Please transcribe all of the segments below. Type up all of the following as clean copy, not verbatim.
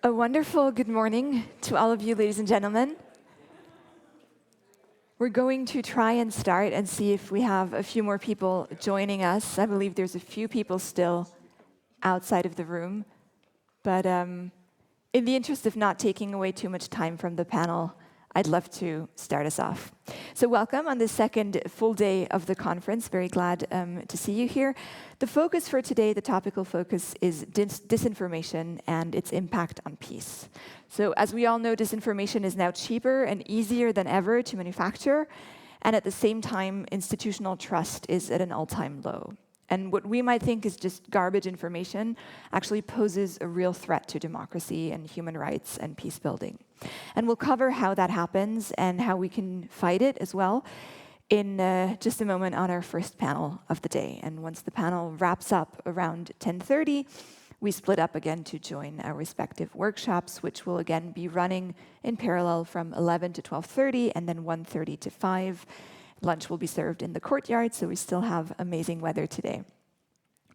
A wonderful good morning to all of you, ladies and gentlemen. We're going to try and start and see if we have a few more people joining us. I believe there's a few people still outside of the room. But in the interest of not taking away too much time from the panel, I'd love to start us off. So welcome on the second full day of the conference. Very glad to see you here. The focus for today, the topical focus, is disinformation and its impact on peace. So as we all know, disinformation is now cheaper and easier than ever to manufacture. And at the same time, institutional trust is at an all-time low. And what we might think is just garbage information actually poses a real threat to democracy and human rights and peace building. And we'll cover how that happens and how we can fight it as well in just a moment on our first panel of the day. And once the panel wraps up around 10:30, we split up again to join our respective workshops, which will again be running in parallel from 11 to 12:30 and then 1:30 to 5. Lunch will be served in the courtyard, so we still have amazing weather today.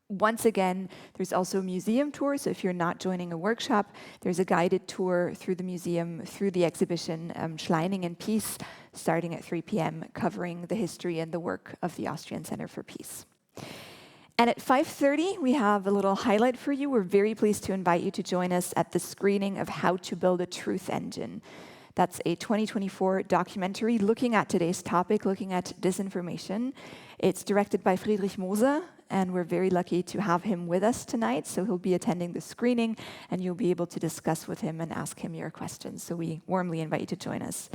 Once again, there's also a museum tour, so if you're not joining a workshop, there's a guided tour through the museum, through the exhibition Schleining and Peace, starting at 3 p.m., covering the history and the work of the Austrian Center for Peace. And at 5:30, we have a little highlight for you. We're very pleased to invite you to join us at the screening of How to Build a Truth Engine. That's a 2024 documentary looking at today's topic, looking at disinformation. It's directed by Friedrich Moser, and we're very lucky to have him with us tonight. So he'll be attending the screening, and you'll be able to discuss with him and ask him your questions. So we warmly invite you to join us.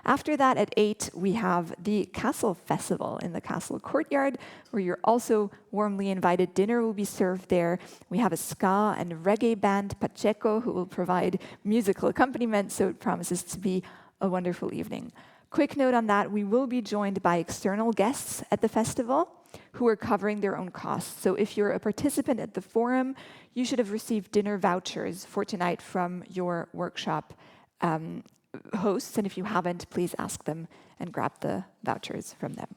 After that, at 8, we have the Castle Festival in the Castle Courtyard, where you're also warmly invited. Dinner will be served there. We have a ska and reggae band, Pacheco, who will provide musical accompaniment, so it promises to be a wonderful evening. Quick note on that, we will be joined by external guests at the festival who are covering their own costs. So if you're a participant at the forum, you should have received dinner vouchers for tonight from your workshop hosts, and if you haven't, please ask them and grab the vouchers from them.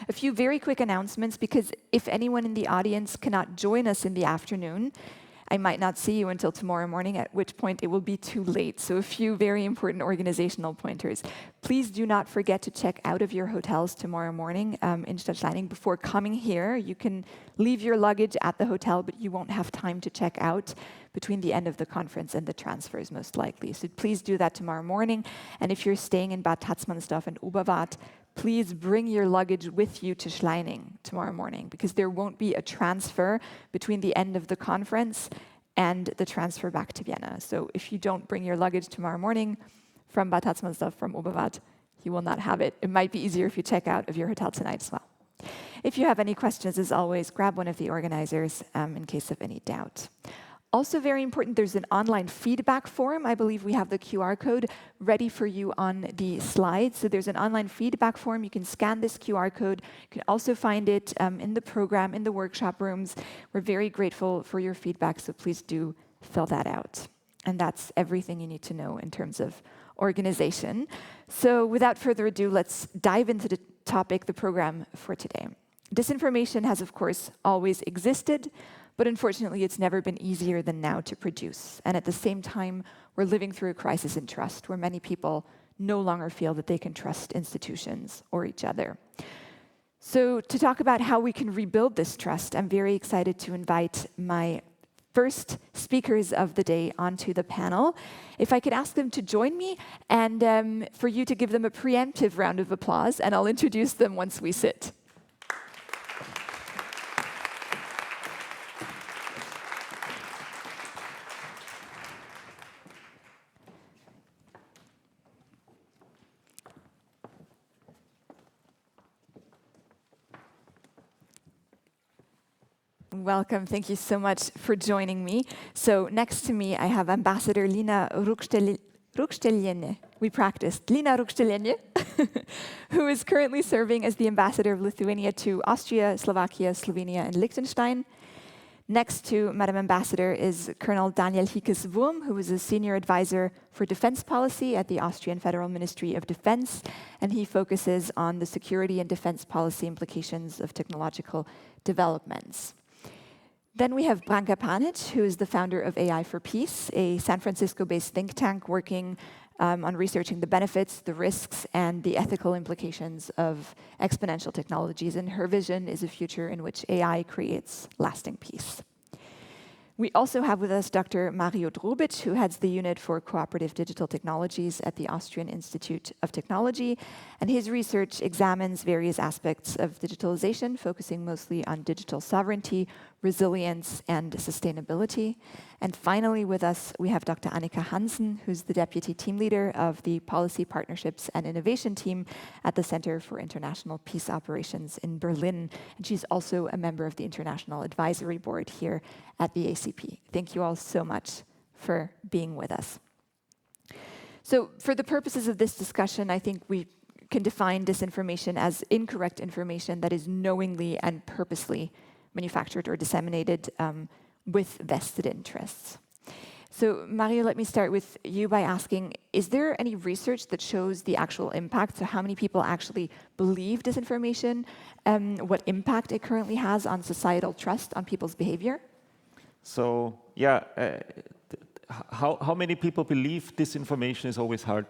A few very quick announcements, because if anyone in the audience cannot join us in the afternoon, I might not see you until tomorrow morning, at which point it will be too late. So a few very important organizational pointers. Please do not forget to check out of your hotels tomorrow morning in Stadtschleining before coming here. You can leave your luggage at the hotel, but you won't have time to check out between the end of the conference and the transfers, most likely. So please do that tomorrow morning. And if you're staying in Bad Tatzmannsdorf and Oberwart, please bring your luggage with you to Schleining tomorrow morning, because there won't be a transfer between the end of the conference and the transfer back to Vienna. So if you don't bring your luggage tomorrow morning from Bad Tatzmannsdorf, from Oberwart, you will not have it. It might be easier if you check out of your hotel tonight as well. If you have any questions, as always, grab one of the organizers in case of any doubt. Also very important, there's an online feedback form. I believe we have the QR code ready for you on the slide. So there's an online feedback form. You can scan this QR code. You can also find it in the program, in the workshop rooms. We're very grateful for your feedback, so please do fill that out. And that's everything you need to know in terms of organization. So without further ado, let's dive into the topic, the program for today. Disinformation has, of course, always existed, but unfortunately, it's never been easier than now to produce. And at the same time, we're living through a crisis in trust, where many people no longer feel that they can trust institutions or each other. So to talk about how we can rebuild this trust, I'm very excited to invite my first speakers of the day onto the panel. If I could ask them to join me, and for you to give them a preemptive round of applause, and I'll introduce them once we sit. Welcome. Thank you so much for joining me. So next to me, I have Ambassador Lina Rukšteliene. We practiced. Lina Rukšteliene, who is currently serving as the ambassador of Lithuania to Austria, Slovakia, Slovenia, and Liechtenstein. Next to Madam Ambassador is Colonel Daniel Hikes-Wurm, who is a senior advisor for defense policy at the Austrian Federal Ministry of Defense, and he focuses on the security and defense policy implications of technological developments. Then we have Branka, who is the founder of AI for Peace, a San Francisco-based think tank working on researching the benefits, the risks, and the ethical implications of exponential technologies. And her vision is a future in which AI creates lasting peace. We also have with us Dr. Mario Drobics, who heads the unit for cooperative digital technologies at the Austrian Institute of Technology. And his research examines various aspects of digitalization, focusing mostly on digital sovereignty, resilience, and sustainability. And finally, with us, we have Dr. Annika Hansen, who's the deputy team leader of the Policy Partnerships and Innovation team at the Center for International Peace Operations in Berlin. And she's also a member of the International Advisory Board here at the ACP. Thank you all so much for being with us. So for the purposes of this discussion, I think we can define disinformation as incorrect information that is knowingly and purposely manufactured or disseminated with vested interests. So Mario, let me start with you by asking, is there any research that shows the actual impact, so how many people actually believe disinformation, what impact it currently has on societal trust, on people's behavior? So yeah, how many people believe disinformation is always hard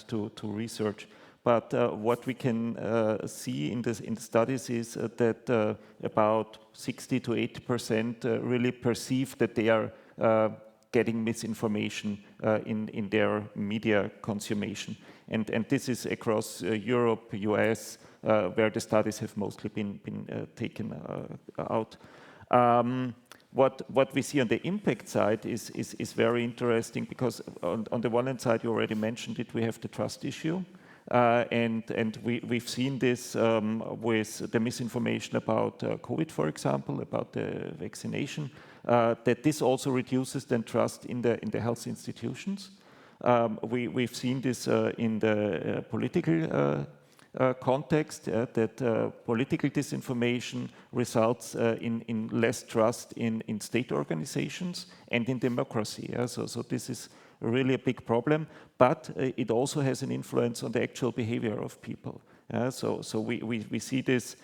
to research. But what we can see in the studies is that about 60 to 80% really perceive that they are getting misinformation in their media consumption. And this is across Europe, US, where the studies have mostly been taken out. What we see on the impact side is very interesting, because on the one hand side, you already mentioned it, we have the trust issue. And we've seen this with the misinformation about COVID, for example, about the vaccination, that this also reduces then trust in the health institutions. We've seen this in the political context, that political disinformation results in less trust in state organizations and in democracy. So this is really a big problem, but it also has an influence on the actual behavior of people. So we see this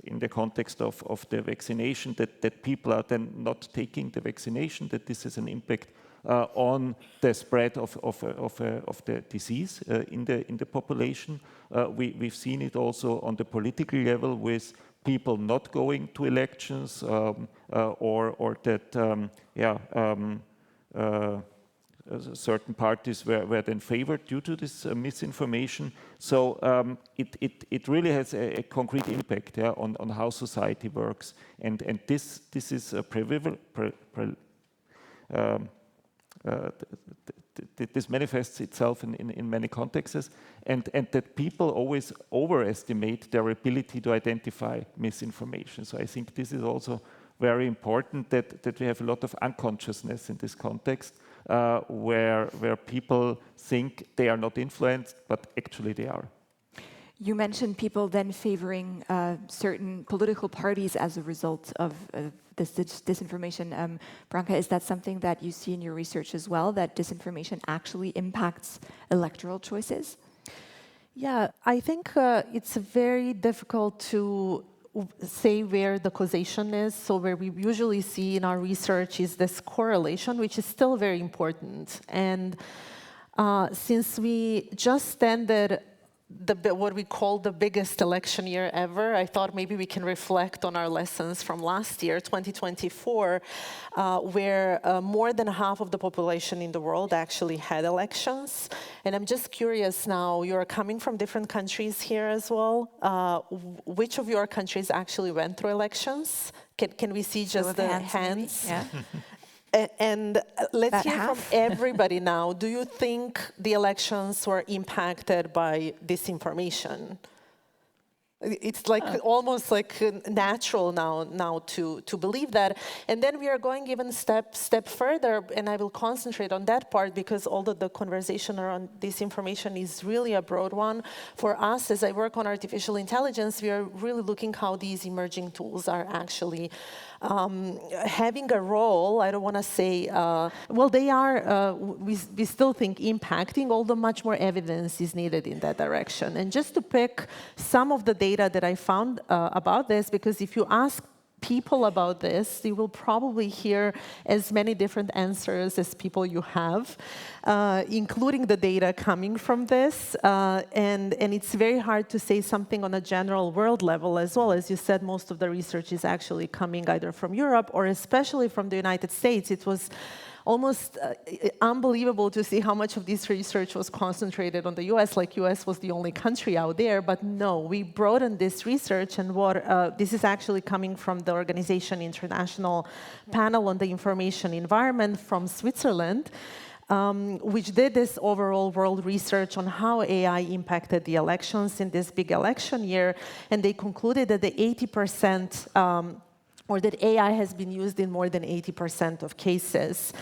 in the context of the vaccination, that people are then not taking the vaccination, that this has an impact on the spread of the disease in the population. We've seen it also on the political level with people not going to elections, or that certain parties were then favored due to this misinformation. So it really has a concrete impact on how society works, and this is this manifests itself in many contexts, and that people always overestimate their ability to identify misinformation. So I think this is also very important, that we have a lot of unconsciousness in this context, where people think they are not influenced, but actually they are. You mentioned people then favoring certain political parties as a result of this disinformation. Branka, is that something that you see in your research as well, that disinformation actually impacts electoral choices? Yeah, I think it's very difficult to say where the causation is. So where we usually see in our research is this correlation, which is still very important. And since we just ended what we call the biggest election year ever, I thought maybe we can reflect on our lessons from last year, 2024, where more than half of the population in the world actually had elections. And I'm just curious now, you're coming from different countries here as well. Which of your countries actually went through elections? Can we see just the hands? Yeah. And let's hear from everybody now. Do you think the elections were impacted by disinformation? It's like almost like natural now to believe that. And then we are going even step further, and I will concentrate on that part, because although the conversation around disinformation is really a broad one, for us, as I work on artificial intelligence, we are really looking how these emerging tools are actually having a role. I don't want to say, well, they are, we still think impacting, although much more evidence is needed in that direction. And just to pick some of the data that I found about this, because if you ask people about this, you will probably hear as many different answers as people you have, including the data coming from this. And it's very hard to say something on a general world level as well. As you said, most of the research is actually coming either from Europe or especially from the United States. It was almost unbelievable to see how much of this research was concentrated on the US, like US was the only country out there, but no, we broadened this research, and this is actually coming from the organization International Panel on the Information Environment from Switzerland, which did this overall world research on how AI impacted the elections in this big election year, and they concluded that the 80% or that AI has been used in more than 80% of cases.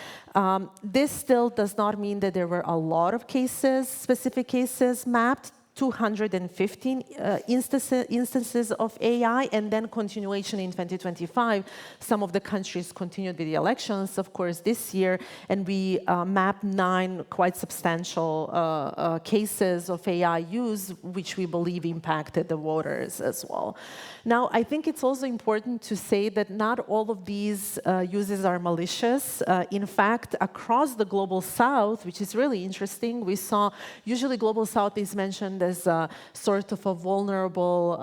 This still does not mean that there were a lot of cases, specific cases mapped, 215 instances of AI, and then continuation in 2025. Some of the countries continued with the elections, of course, this year, and we mapped 9 quite substantial cases of AI use, which we believe impacted the voters as well. Now, I think it's also important to say that not all of these uses are malicious. In fact, across the Global South, which is really interesting, we saw usually Global South is mentioned as a sort of a vulnerable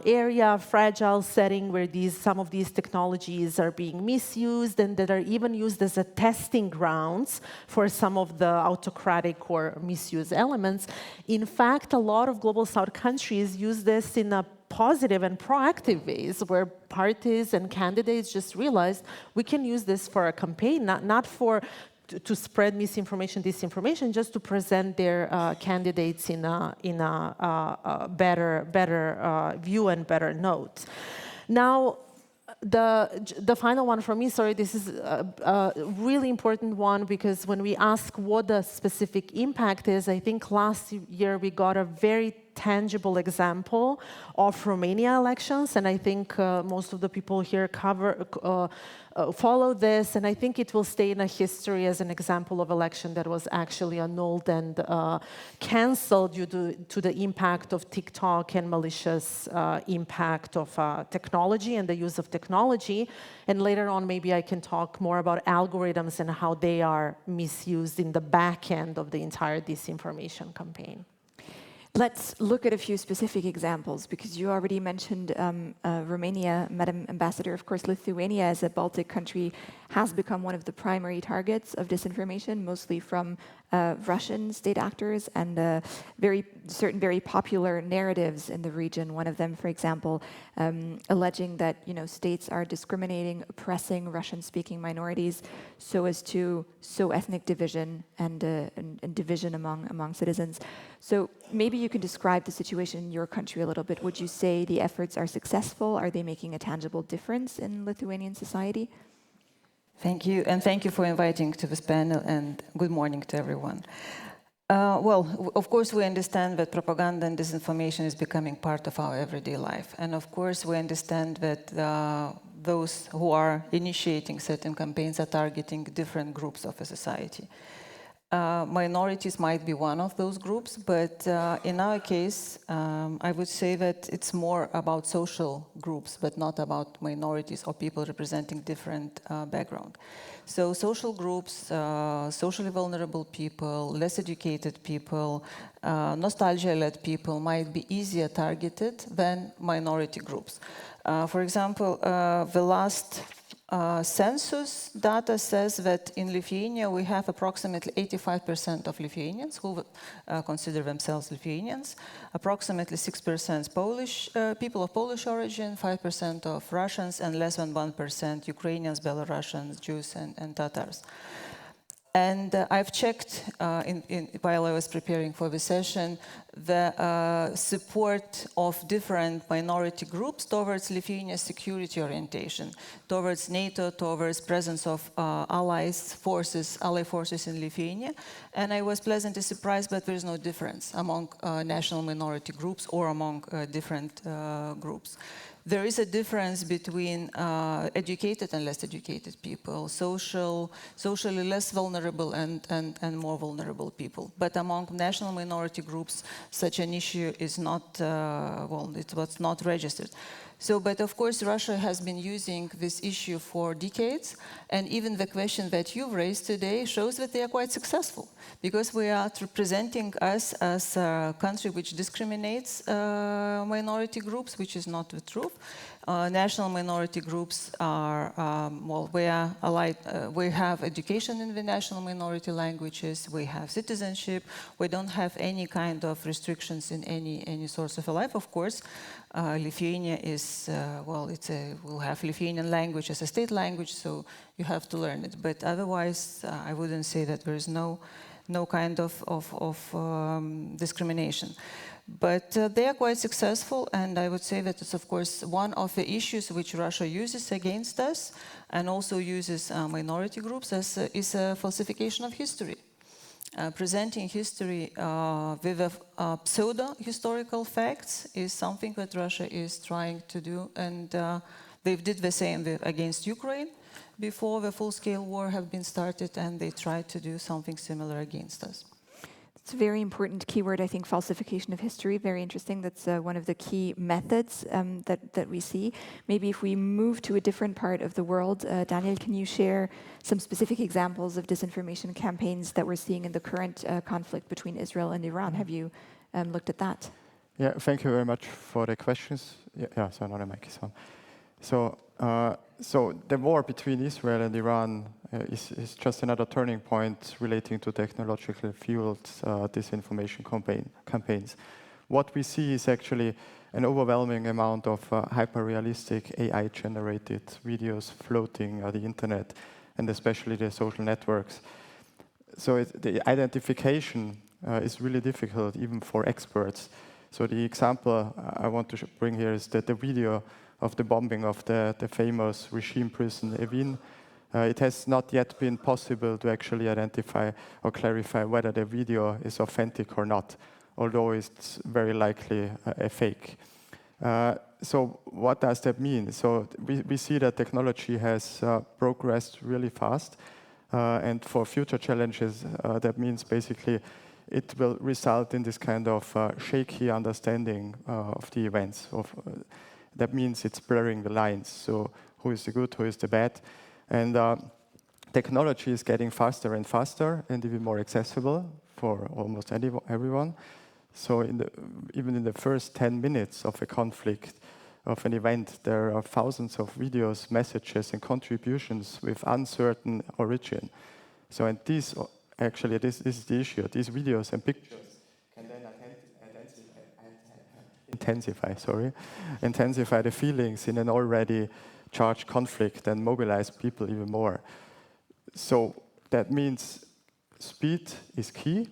area, fragile setting where some of these technologies are being misused and that are even used as a testing grounds for some of the autocratic or misuse elements. In fact, a lot of Global South countries use this in a positive and proactive ways, where parties and candidates just realized we can use this for a campaign, not for to spread misinformation, disinformation, just to present their candidates in a better view and better note. Now, the final one for me, sorry, this is a really important one, because when we ask what the specific impact is, I think last year we got a very tangible example of Romania elections, and I think most of the people here follow this, and I think it will stay in a history as an example of election that was actually annulled and cancelled due to the impact of TikTok and malicious impact of technology and the use of technology. And later on, maybe I can talk more about algorithms and how they are misused in the back end of the entire disinformation campaign. Let's look at a few specific examples, because you already mentioned Romania, Madam Ambassador. Of course, Lithuania, as a Baltic country, has become one of the primary targets of disinformation, mostly from Russian state actors and certain very popular narratives in the region. One of them, for example, alleging that states are discriminating, oppressing Russian-speaking minorities so as to sow ethnic division and division among citizens. So maybe you can describe the situation in your country a little bit. Would you say the efforts are successful? Are they making a tangible difference in Lithuanian society? Thank you, and thank you for inviting to this panel, and good morning to everyone. Well, of course, we understand that propaganda and disinformation is becoming part of our everyday life. And of course, we understand that those who are initiating certain campaigns are targeting different groups of a society. Minorities might be one of those groups, but in our case, I would say that it's more about social groups, but not about minorities or people representing different background. So social groups, socially vulnerable people, less educated people, nostalgia-led people might be easier targeted than minority groups. For example, the last census data says that in Lithuania we have approximately 85% of Lithuanians who consider themselves Lithuanians, approximately 6% Polish people of Polish origin, 5% of Russians, and less than 1% Ukrainians, Belarusians, Jews, and Tatars. And I've checked while I was preparing for the session the support of different minority groups towards Lithuania's security orientation, towards NATO, towards presence of ally forces in Lithuania. And I was pleasantly surprised that there is no difference among national minority groups or among different groups. There is a difference between educated and less educated people, socially less vulnerable and more vulnerable people. But among national minority groups, such an issue is not, it was not registered. So, but of course, Russia has been using this issue for decades, and even the question that you've raised today shows that they are quite successful, because we are presenting us as a country which discriminates minority groups, which is not the truth. National minority groups are, well, we have education in the national minority languages, we have citizenship, we don't have any kind of restrictions in any source of life. Of course, Lithuania is, well, we'll have Lithuanian language as a state language, so you have to learn it. But otherwise, I wouldn't say that there is no kind of discrimination. But they are quite successful, and I would say that it's, of course, one of the issues which Russia uses against us, and also uses minority groups, is a falsification of history. Presenting history with pseudo-historical facts is something that Russia is trying to do, and they did the same against Ukraine before the full-scale war have been started, and they tried to do something similar against us. It's a very important keyword, I think, falsification of history. Very interesting. That's one of the key methods that we see. Maybe if we move to a different part of the world, Daniel, can you share some specific examples of disinformation campaigns that we're seeing in the current conflict between Israel and Iran? Have you looked at that? Yeah, thank you very much for the questions. Yeah, so now the mic is on. So the war between Israel and Iran is just another turning point relating to technologically fueled disinformation campaigns. What we see is actually an overwhelming amount of hyper-realistic AI-generated videos floating on the internet, and especially the social networks. So the identification is really difficult, even for experts. So the example I want to bring here is that the video of the bombing of the famous regime prison Evin. It has not yet been possible to actually identify or clarify whether the video is authentic or not, although it's very likely a fake. So what does that mean? So we see that technology has progressed really fast, and for future challenges, that means basically it will result in this kind of shaky understanding of the events. That means it's blurring the lines. So who is the good, who is the bad? And technology is getting faster and faster and even more accessible for almost everyone. So even in the first 10 minutes of a conflict, of an event, there are thousands of videos, messages, and contributions with uncertain origin. So, and this is the issue. These videos and pictures can then intensify the feelings in an already charged conflict and mobilize people even more. So that means speed is key,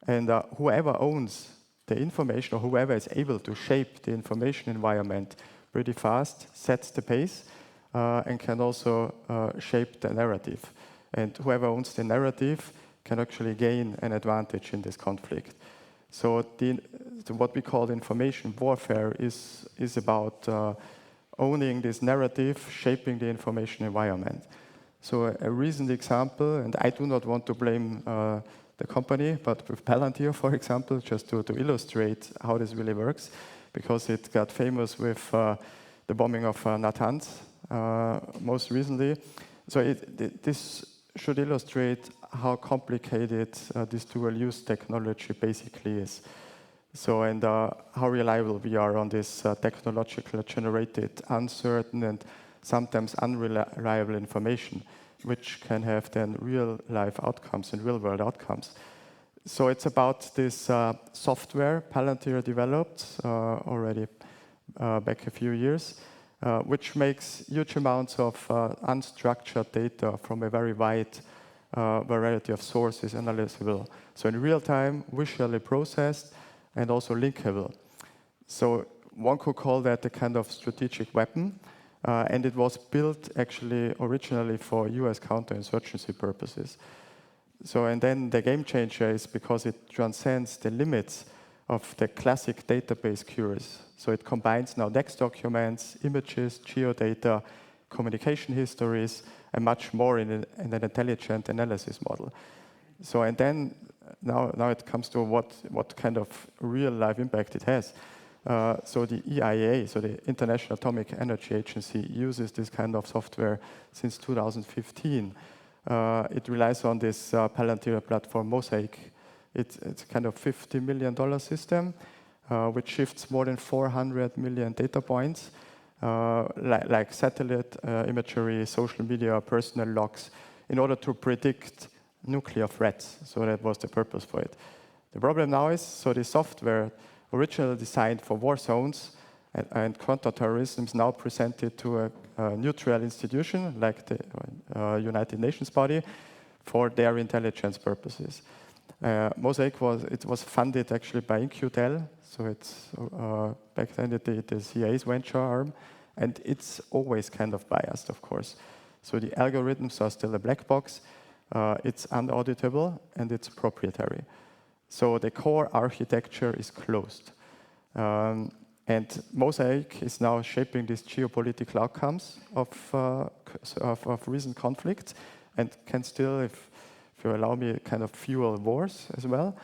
and whoever owns the information, or whoever is able to shape the information environment pretty fast, sets the pace, and can also shape the narrative. And whoever owns the narrative can actually gain an advantage in this conflict. So what we call information warfare is about owning this narrative, shaping the information environment. So a recent example, and I do not want to blame the company, but with Palantir, for example, just to illustrate how this really works, because it got famous with the bombing of Natanz most recently. So this should illustrate how complicated this dual-use technology basically is. So, and how reliable we are on this technologically generated, uncertain, and sometimes unreliable information, which can have then real-life outcomes and real-world outcomes. So it's about this software Palantir developed already back a few years, which makes huge amounts of unstructured data from a very wide variety of sources analyzable. So in real time, visually processed, and also linkable. So one could call that a kind of strategic weapon, and it was built actually originally for US counterinsurgency purposes. So, and then the game changer is because it transcends the limits of the classic database queries. So it combines now text documents, images, geodata, communication histories, and much more in an intelligent analysis model. So, and then now it comes to what kind of real life impact it has. So the EIA, so the International Atomic Energy Agency, uses this kind of software since 2015. It relies on this Palantir platform, Mosaic. It's kind of $50 million system, which shifts more than 400 million data points, like satellite imagery, social media, personal logs, in order to predict nuclear threats. So that was the purpose for it. The problem now is, so the software originally designed for war zones and counter-terrorism is now presented to a neutral institution like the United Nations body for their intelligence purposes. Mosaic was funded actually by InQtel, so it's back then the CIA's venture arm, and it's always kind of biased, of course. So the algorithms are still a black box, it's unauditable, and it's proprietary. So the core architecture is closed. And Mosaic is now shaping these geopolitical outcomes of recent conflicts and can still, if you allow me, kind of fuel wars as well,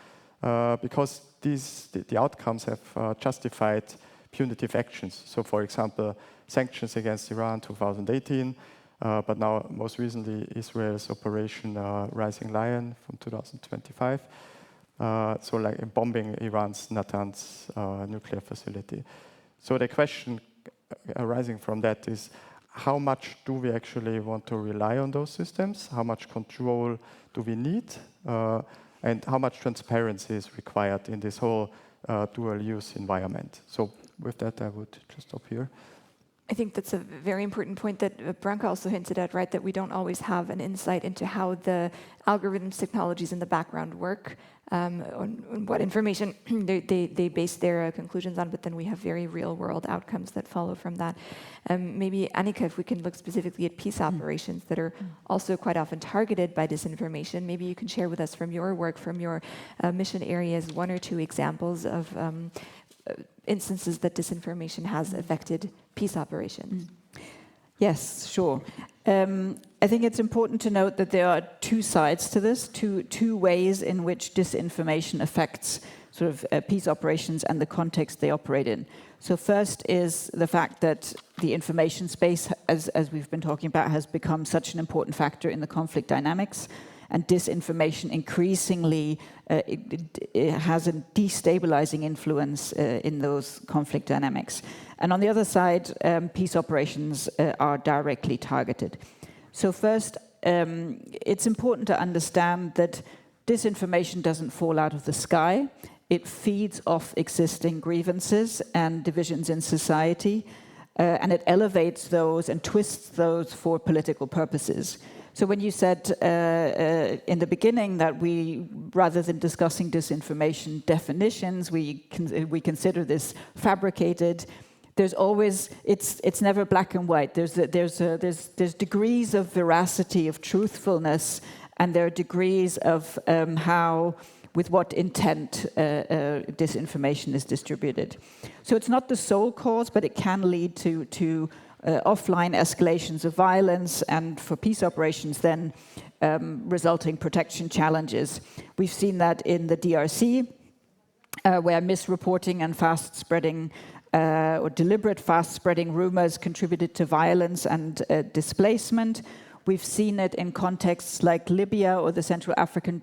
because the outcomes have justified punitive actions. So, for example, sanctions against Iran 2018, but now most recently Israel's Operation Rising Lion from 2025. So like bombing Iran's Natanz nuclear facility. So the question arising from that is, how much do we actually want to rely on those systems? How much control do we need? And how much transparency is required in this whole dual-use environment? So with that, I would just stop here. I think that's a very important point that Branka also hinted at, right? That we don't always have an insight into how the algorithms, technologies in the background work, on what information they base their conclusions on, but then we have very real-world outcomes that follow from that. Maybe, Annika, if we can look specifically at peace operations that are also quite often targeted by disinformation, maybe you can share with us from your work, from your mission areas, one or two examples of instances that disinformation has affected peace operations. Yes, sure. I think it's important to note that there are two sides to this, two ways in which disinformation affects sort of peace operations and the context they operate in. So first is the fact that the information space, as we've been talking about, has become such an important factor in the conflict dynamics. And disinformation increasingly it has a destabilizing influence in those conflict dynamics. And on the other side, peace operations are directly targeted. So first, it's important to understand that disinformation doesn't fall out of the sky. It feeds off existing grievances and divisions in society, and it elevates those and twists those for political purposes. So when you said in the beginning that we, rather than discussing disinformation definitions, we consider this fabricated, there's always, it's never black and white. There's degrees of veracity, of truthfulness, and there are degrees of how, with what intent disinformation is distributed. So it's not the sole cause, but it can lead to offline escalations of violence, and for peace operations then resulting protection challenges. We've seen that in the DRC, where misreporting and fast-spreading or deliberate fast-spreading rumors contributed to violence and displacement. We've seen it in contexts like Libya or the Central African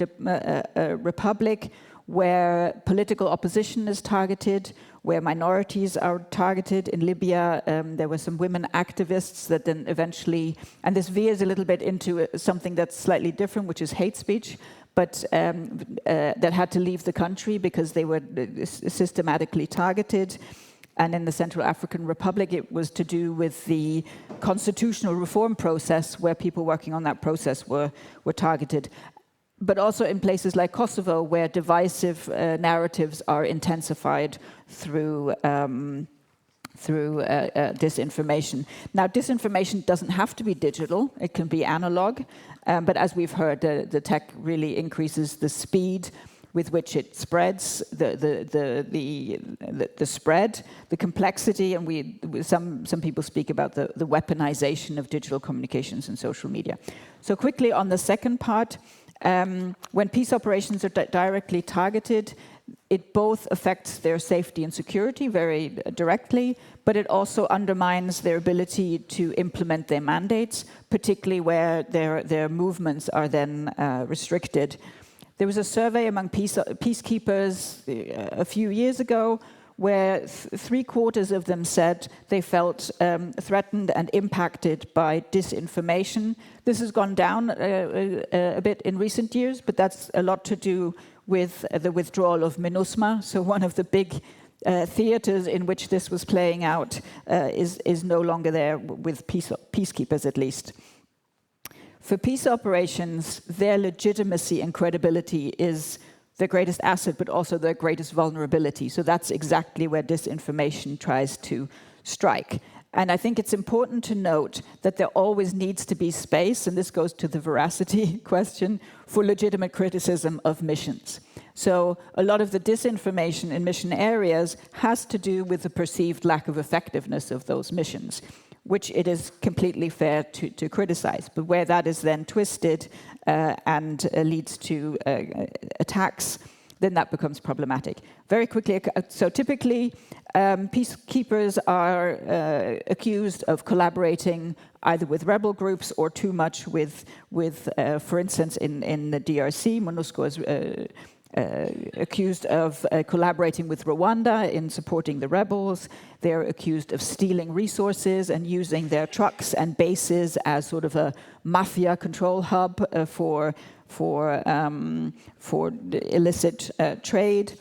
Republic, where political opposition is targeted, where minorities are targeted. In Libya, there were some women activists that then eventually, and this veers a little bit into something that's slightly different, which is hate speech, but that had to leave the country because they were systematically targeted. And in the Central African Republic, it was to do with the constitutional reform process, where people working on that process were targeted. But also in places like Kosovo, where divisive narratives are intensified through disinformation. Now, disinformation doesn't have to be digital; it can be analog. But as we've heard, the tech really increases the speed with which it spreads, the spread, the complexity, and some people speak about the weaponization of digital communications and social media. So quickly on the second part. When peace operations are directly targeted, it both affects their safety and security very directly, but it also undermines their ability to implement their mandates, particularly where their movements are then restricted. There was a survey among peacekeepers a few years ago where 3/4 of them said they felt threatened and impacted by disinformation. This has gone down a bit in recent years, but that's a lot to do with the withdrawal of MINUSMA. So one of the big theaters in which this was playing out is no longer there with peacekeepers, at least. For peace operations, their legitimacy and credibility is their greatest asset, but also their greatest vulnerability. So that's exactly where disinformation tries to strike. And I think it's important to note that there always needs to be space, and this goes to the veracity question, for legitimate criticism of missions. So a lot of the disinformation in mission areas has to do with the perceived lack of effectiveness of those missions, which it is completely fair to criticize. But where that is then twisted and leads to attacks, then that becomes problematic. Very quickly, so typically peacekeepers are accused of collaborating either with rebel groups or too much with for instance, in the DRC, MONUSCO is accused of collaborating with Rwanda in supporting the rebels. They're accused of stealing resources and using their trucks and bases as sort of a mafia control hub for illicit trade.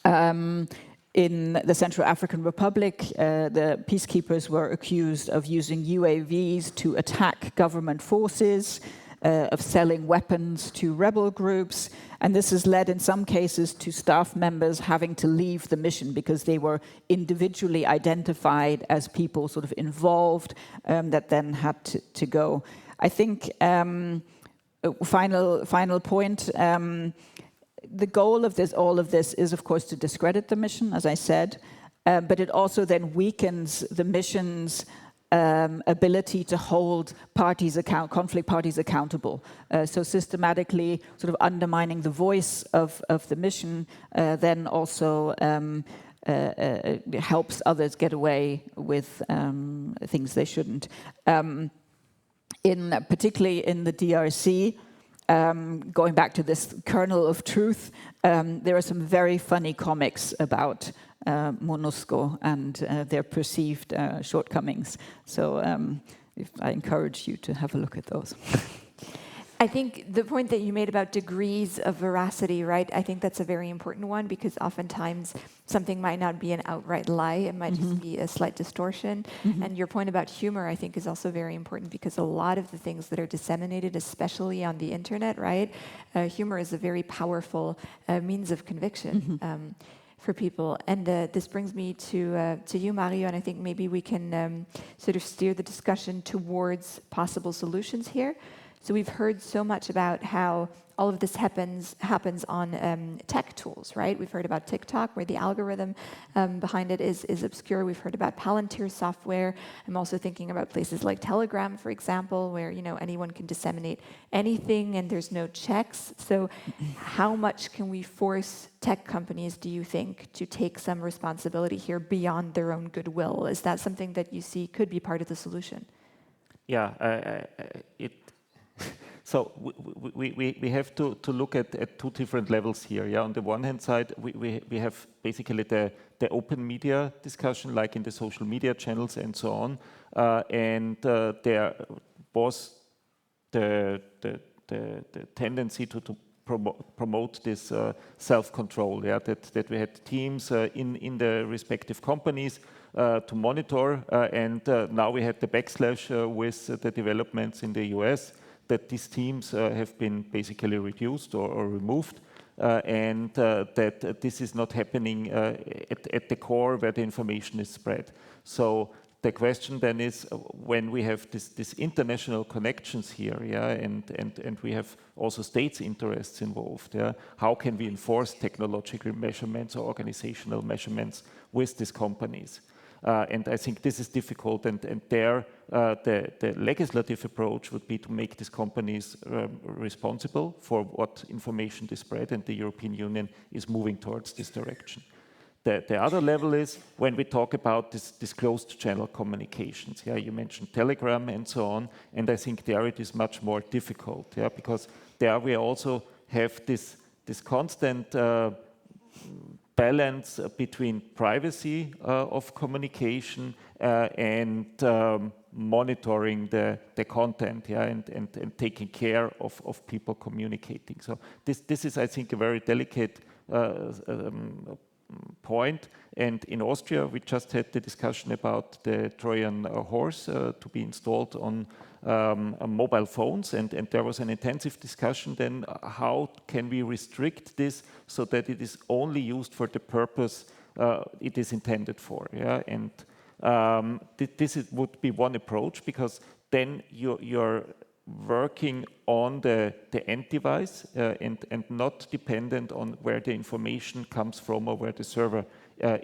In the Central African Republic, the peacekeepers were accused of using UAVs to attack government forces, of selling weapons to rebel groups, and this has led in some cases to staff members having to leave the mission because they were individually identified as people sort of involved that then had to go. I think, final point, the goal of all of this is, of course, to discredit the mission, as I said, but it also then weakens the mission's ability to hold conflict parties accountable. So systematically sort of undermining the voice of the mission then also helps others get away with things they shouldn't. Particularly in the DRC, going back to this kernel of truth, there are some very funny comics about MONUSCO and their perceived shortcomings. So I encourage you to have a look at those. I think the point that you made about degrees of veracity, right? I think that's a very important one because oftentimes something might not be an outright lie. It might just be a slight distortion. And your point about humor, I think, is also very important because a lot of the things that are disseminated, especially on the internet, right? Humor is a very powerful means of conviction. For people. And this brings me to you, Mario, and I think maybe we can sort of steer the discussion towards possible solutions here. So we've heard so much about how all of this happens on tech tools, right? We've heard about TikTok, where the algorithm behind it is obscure. We've heard about Palantir software. I'm also thinking about places like Telegram, for example, where anyone can disseminate anything and there's no checks. So how much can we force tech companies, do you think, to take some responsibility here beyond their own goodwill? Is that something that you see could be part of the solution? Yeah, so we have to look at two different levels here. Yeah, on the one hand side, we have basically the open media discussion, like in the social media channels and so on, and there was the tendency to promote this self-control. Yeah, that we had teams in the respective companies to monitor, and now we had the backslash with the developments in the US. That these teams have been basically reduced or removed, and that this is not happening at the core where the information is spread. So the question then is, when we have this international connections here, yeah, and we have also states' interests involved, yeah, how can we enforce technological measurements or organizational measurements with these companies? And I think this is difficult, and there the legislative approach would be to make these companies responsible for what information they spread, and the European Union is moving towards this direction. The other level is when we talk about this closed channel communications. Yeah, you mentioned Telegram and so on, and I think there it is much more difficult. Yeah, because there we also have this constant balance between privacy of communication and monitoring the content, yeah, and taking care of people communicating. So this is, I think, a very delicate point. And in Austria, we just had the discussion about the Trojan horse to be installed on mobile phones, and there was an intensive discussion then how can we restrict this so that it is only used for the purpose it is intended for. Yeah? And this would be one approach, because then you're working on the end device and not dependent on where the information comes from or where the server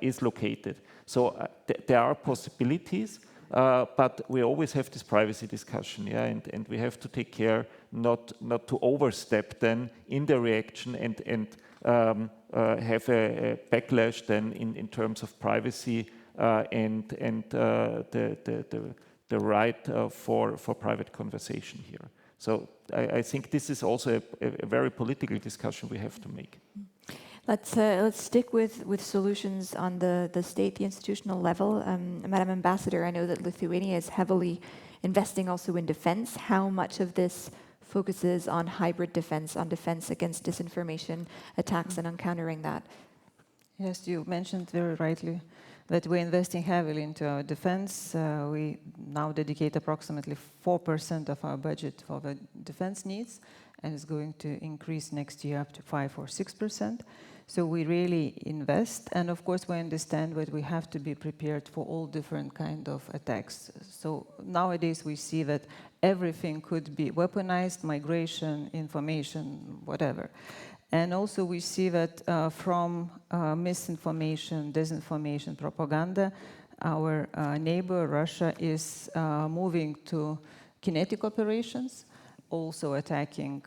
is located. So there are possibilities, but we always have this privacy discussion, yeah, and we have to take care not to overstep then in the reaction and have a backlash then in terms of privacy and the right for private conversation here. So I think this is also a very political discussion we have to make. Let's stick with solutions on the state, the institutional level. Madam Ambassador, I know that Lithuania is heavily investing also in defense. How much of this focuses on hybrid defense, on defense against disinformation attacks and on countering that? Yes, you mentioned very rightly that we're investing heavily into our defense. We now dedicate approximately 4% of our budget for the defense needs, and it's going to increase next year up to 5 or 6%. So we really invest, and of course we understand that we have to be prepared for all different kind of attacks. So nowadays we see that everything could be weaponized, migration, information, whatever. And also we see that from misinformation, disinformation, propaganda, our neighbor Russia is moving to kinetic operations, also attacking,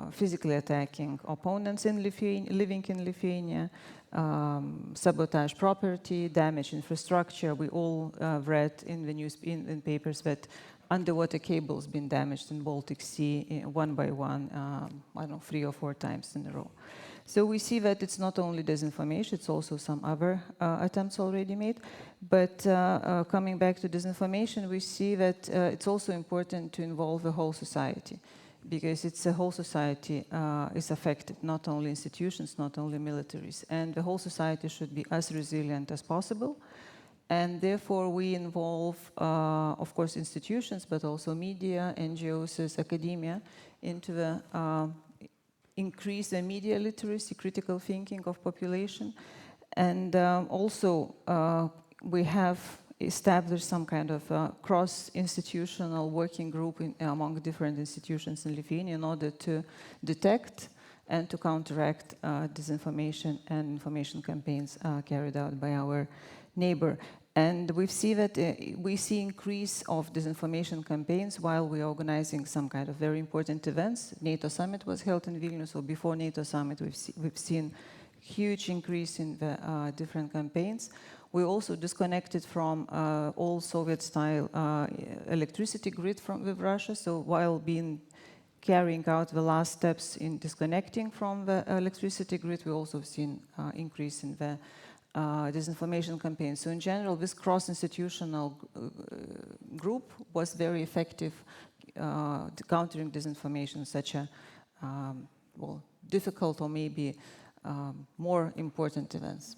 physically attacking opponents in living in Lithuania, sabotage property, damage infrastructure. We all read in the in papers that underwater cables been damaged in Baltic Sea one by one, I don't know, 3 or 4 times in a row. So we see that it's not only disinformation, it's also some other attempts already made. But coming back to disinformation, we see that it's also important to involve the whole society, because it's a whole society is affected, not only institutions, not only militaries. And the whole society should be as resilient as possible. And therefore we involve, of course, institutions, but also media, NGOs, academia, into the increase the media literacy, critical thinking of population. And also we have established some kind of cross-institutional working group among different institutions in Lithuania in order to detect and to counteract disinformation and information campaigns carried out by our neighbor. And we see that we see increase of disinformation campaigns while we're organizing some kind of very important events. NATO summit was held in Vilnius, so before NATO summit we've seen huge increase in the different campaigns. We also disconnected from all Soviet-style electricity grid with Russia, so while carrying out the last steps in disconnecting from the electricity grid, we also seen increase in the disinformation campaign. So in general, this cross-institutional group was very effective countering disinformation, such a well, difficult or maybe more important events.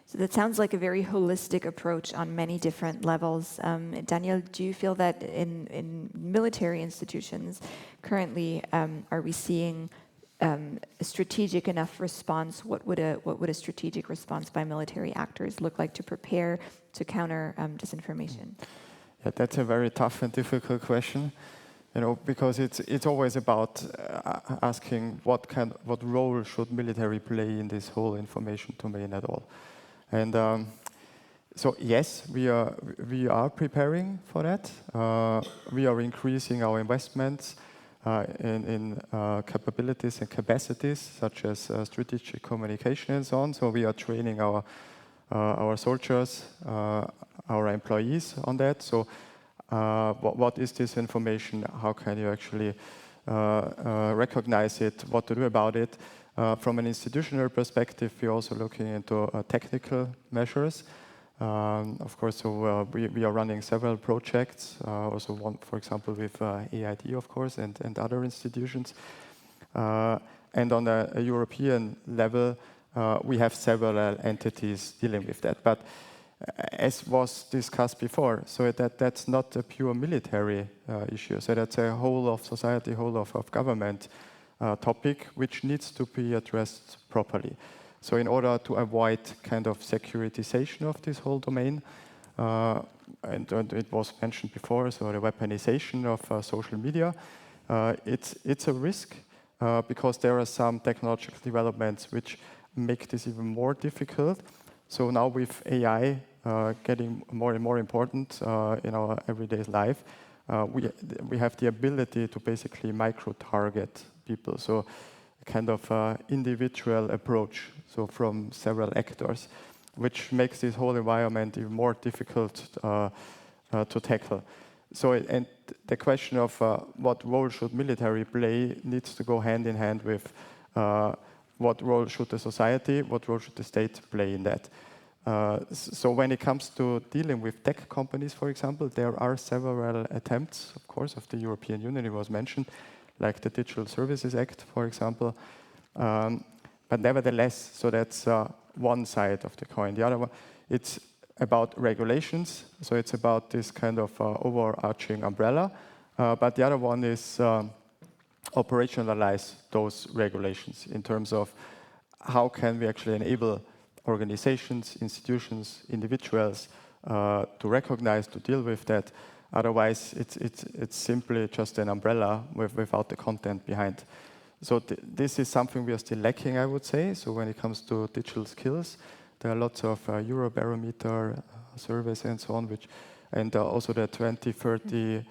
So that sounds like a very holistic approach on many different levels. Daniel, do you feel that in military institutions currently, are we seeing a strategic enough response? What would a strategic response by military actors look like to prepare to counter disinformation? Yeah, that's a very tough and difficult question, you know, because it's always about asking what role should military play in this whole information domain at all. And So yes, we are preparing for that. We are increasing our investments in capabilities and capacities, such as strategic communication and so on. So we are training our soldiers, our employees on that. So what is this information? How can you actually recognize it? What to do about it? From an institutional perspective, we're also looking into technical measures. Of course, so we are running several projects, also one, for example, with EID, of course, and other institutions. And on a European level, we have several entities dealing with that. But as was discussed before, so that's not a pure military issue. So that's a whole of society, whole of government topic, which needs to be addressed properly. So in order to avoid kind of securitization of this whole domain, and it was mentioned before, so the weaponization of social media, it's a risk because there are some technological developments which make this even more difficult. So now with AI getting more and more important in our everyday life, we have the ability to basically micro-target people. So a kind of individual approach, so from several actors, which makes this whole environment even more difficult to tackle. So, and the question of what role should military play needs to go hand in hand with what role should the society, what role should the state play in that. So when it comes to dealing with tech companies, for example, there are several attempts, of course, of the European Union, it was mentioned, like the Digital Services Act, for example. But nevertheless, so that's one side of the coin. The other one, it's about regulations. So it's about this kind of overarching umbrella. But the other one is operationalize those regulations in terms of how can we actually enable organizations, institutions, individuals to recognize, to deal with that. Otherwise, it's simply just an umbrella without the content behind. So this is something we are still lacking, I would say. So when it comes to digital skills, there are lots of Eurobarometer surveys and so on, and also the 2030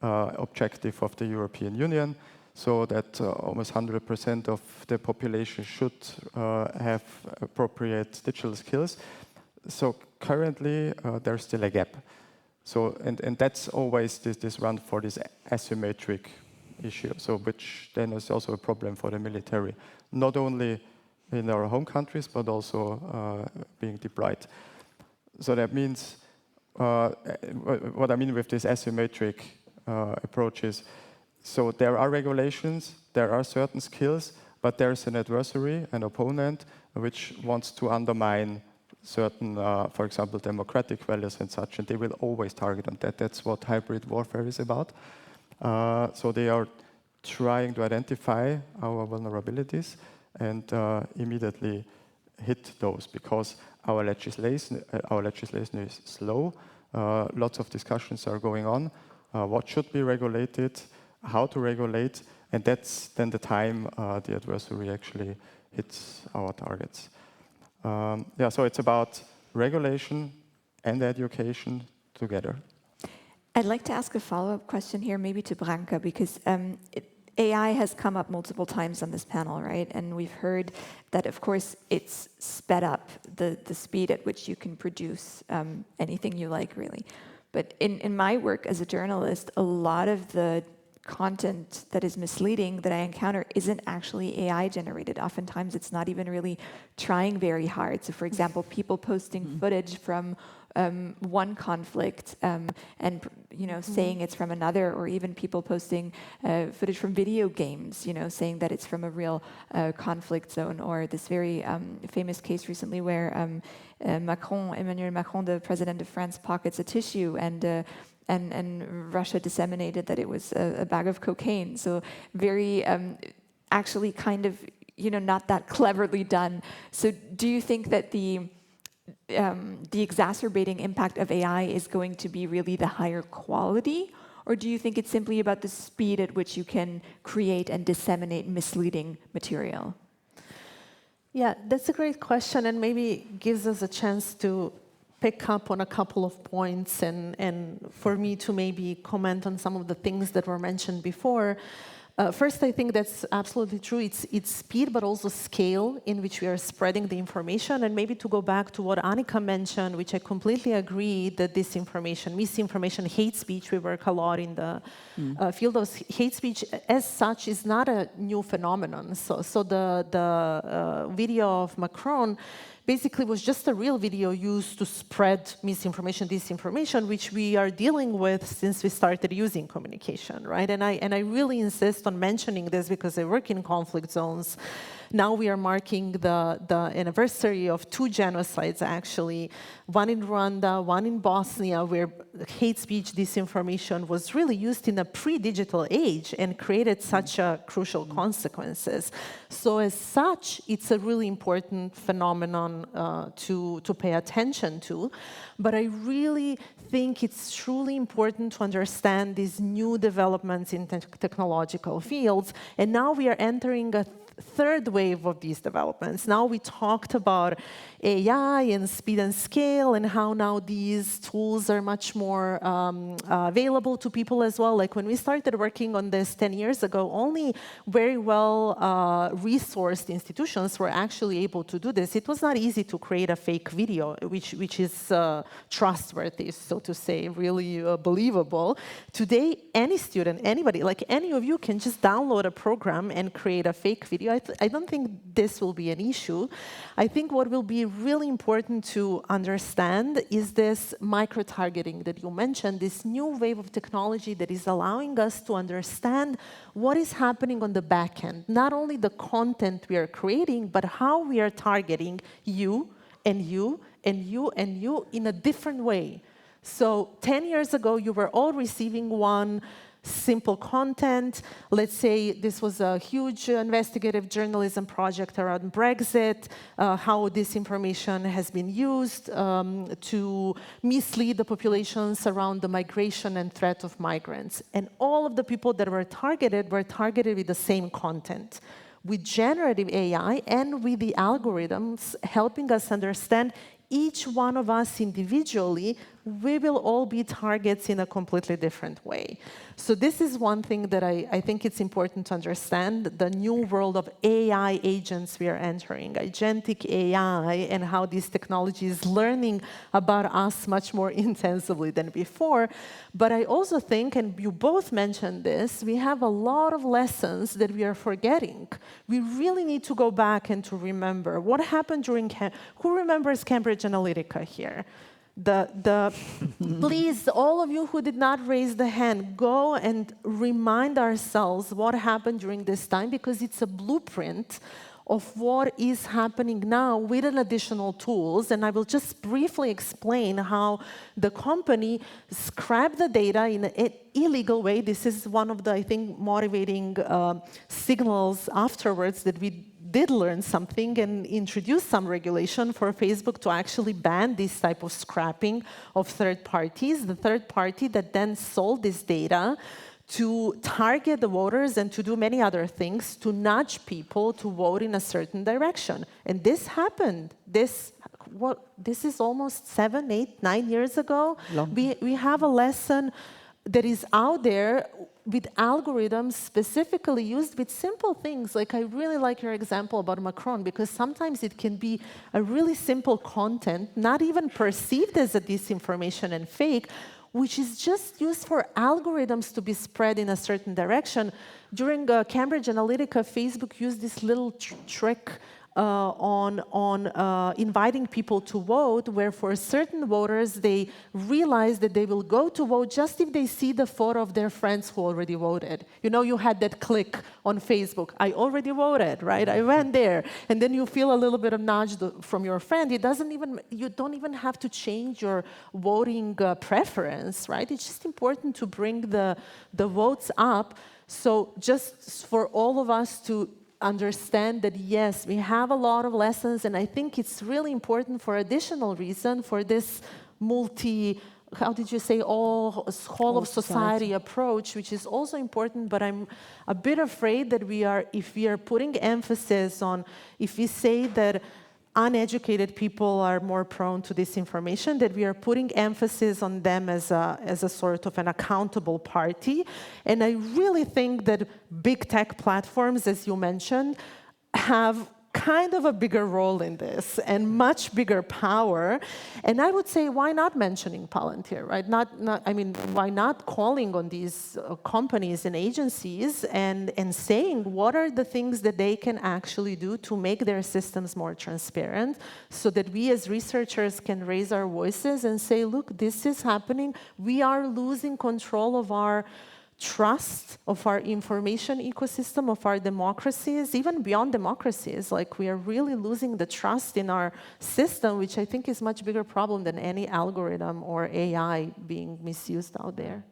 objective of the European Union, so that almost 100% of the population should have appropriate digital skills. So currently, there's still a gap. So, and that's always this run for this asymmetric issue, so which then is also a problem for the military, not only in our home countries, but also being deployed. So that means, what I mean with this asymmetric approach is, so there are regulations, there are certain skills, but there's an adversary, an opponent, which wants to undermine certain, for example, democratic values and such, and they will always target on that. That's what hybrid warfare is about. So they are trying to identify our vulnerabilities and immediately hit those, because our legislation is slow. Lots of discussions are going on. What should be regulated, how to regulate, and that's then the time the adversary actually hits our targets. Yeah, so it's about regulation and education together. I'd like to ask a follow-up question here, maybe to Branka, because AI has come up multiple times on this panel, right? And we've heard that, of course, it's sped up the speed at which you can produce anything you like, really. But in my work as a journalist, a lot of the content that is misleading that I encounter isn't actually AI generated. Oftentimes, it's not even really trying very hard. So, for example, people posting footage from one conflict and saying it's from another, or even people posting footage from video games, saying that it's from a real conflict zone. Or this very famous case recently where Emmanuel Macron, the president of France, pockets a tissue and Russia disseminated that it was a bag of cocaine. So very actually kind of not that cleverly done. So do you think that the exacerbating impact of AI is going to be really the higher quality, or do you think it's simply about the speed at which you can create and disseminate misleading material? Yeah, that's a great question, and maybe gives us a chance to pick up on a couple of points and for me to maybe comment on some of the things that were mentioned before. First, I think that's absolutely true. It's speed, but also scale in which we are spreading the information. And maybe to go back to what Annika mentioned, which I completely agree, that disinformation, misinformation, hate speech, we work a lot in the field of hate speech, as such, is not a new phenomenon. So the video of Macron basically was just a real video used to spread misinformation, disinformation, which we are dealing with since we started using communication, right? And I really insist on mentioning this because I work in conflict zones. Now we are marking the anniversary of 2 genocides, actually, one in Rwanda, one in Bosnia, where hate speech, disinformation was really used in a pre-digital age and created such crucial consequences. So as such, it's a really important phenomenon to pay attention to. But I really think it's truly important to understand these new developments in technological fields. And now we are entering a third wave of these developments. Now we talked about AI and speed and scale and how now these tools are much more available to people as well. Like when we started working on this 10 years ago, only very well resourced institutions were actually able to do this. It was not easy to create a fake video, which is trustworthy, so to say, really believable. Today, any student, anybody, like any of you can just download a program and create a fake video. I don't think this will be an issue. I think what will be really important to understand is this micro-targeting that you mentioned, this new wave of technology that is allowing us to understand what is happening on the back end. Not only the content we are creating, but how we are targeting you and you and you and you in a different way. So 10 years ago, you were all receiving one simple content. Let's say this was a huge investigative journalism project around Brexit, how disinformation has been used to mislead the populations around the migration and threat of migrants. And all of the people that were targeted with the same content. With generative AI and with the algorithms helping us understand each one of us individually, we will all be targets in a completely different way. So this is one thing that I think it's important to understand, the new world of AI agents we are entering, agentic AI, and how this technology is learning about us much more intensively than before. But I also think, and you both mentioned this, we have a lot of lessons that we are forgetting. We really need to go back and to remember what happened during, who remembers Cambridge Analytica here? Please, all of you who did not raise the hand, go and remind ourselves what happened during this time, because it's a blueprint of what is happening now with an additional tools. And I will just briefly explain how the company scrapped the data in an illegal way. This is one of the, I think, motivating signals afterwards that we did learn something and introduce some regulation for Facebook to actually ban this type of scrapping of third parties. The third party that then sold this data to target the voters and to do many other things, to nudge people to vote in a certain direction. And this happened. This is almost 7, 8, 9 years ago. We have a lesson that is out there with algorithms specifically used with simple things. Like, I really like your example about Macron, because sometimes it can be a really simple content, not even perceived as a disinformation and fake, which is just used for algorithms to be spread in a certain direction. During Cambridge Analytica, Facebook used this little trick on inviting people to vote, where for certain voters, they realize that they will go to vote just if they see the photo of their friends who already voted. You know, you had that click on Facebook, I already voted, right? I went there. And then you feel a little bit of nudge from your friend. You don't even have to change your voting preference, right? It's just important to bring the votes up. So just for all of us to understand that, yes, we have a lot of lessons, and I think it's really important for additional reason for this how did you say, whole of society approach, which is also important, but I'm a bit afraid that if we are putting emphasis on, if we say that uneducated people are more prone to disinformation, that we are putting emphasis on them as a sort of an accountable party. And I really think that big tech platforms, as you mentioned, have kind of a bigger role in this and much bigger power. And I would say, why not mentioning Palantir, right? Why not calling on these companies and agencies and saying what are the things that they can actually do to make their systems more transparent, so that we as researchers can raise our voices and say, look, this is happening. We are losing control of our trust, of our information ecosystem, of our democracies, even beyond democracies. Like, we are really losing the trust in our system, which I think is a much bigger problem than any algorithm or AI being misused out there.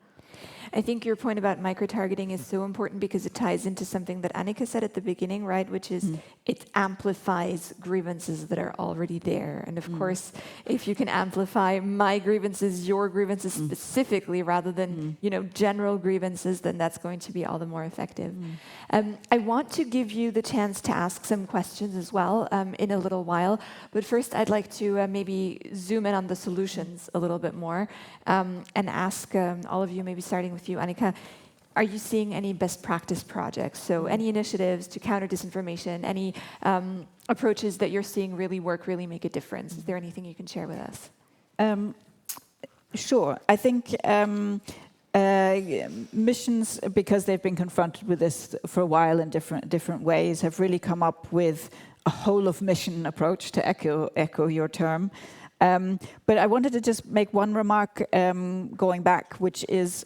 I think your point about micro-targeting is so important because it ties into something that Annika said at the beginning, right? Which is it amplifies grievances that are already there. And of course, if you can amplify my grievances, your grievances specifically, rather than general grievances, then that's going to be all the more effective. I want to give you the chance to ask some questions as well in a little while. But first, I'd like to maybe zoom in on the solutions a little bit more and ask all of you, maybe starting with you, Annika, are you seeing any best practice projects? So any initiatives to counter disinformation, any approaches that you're seeing really work, really make a difference? Is there anything you can share with us? Sure. I think missions, because they've been confronted with this for a while in different ways, have really come up with a whole of mission approach, to echo your term. But I wanted to just make one remark going back, which is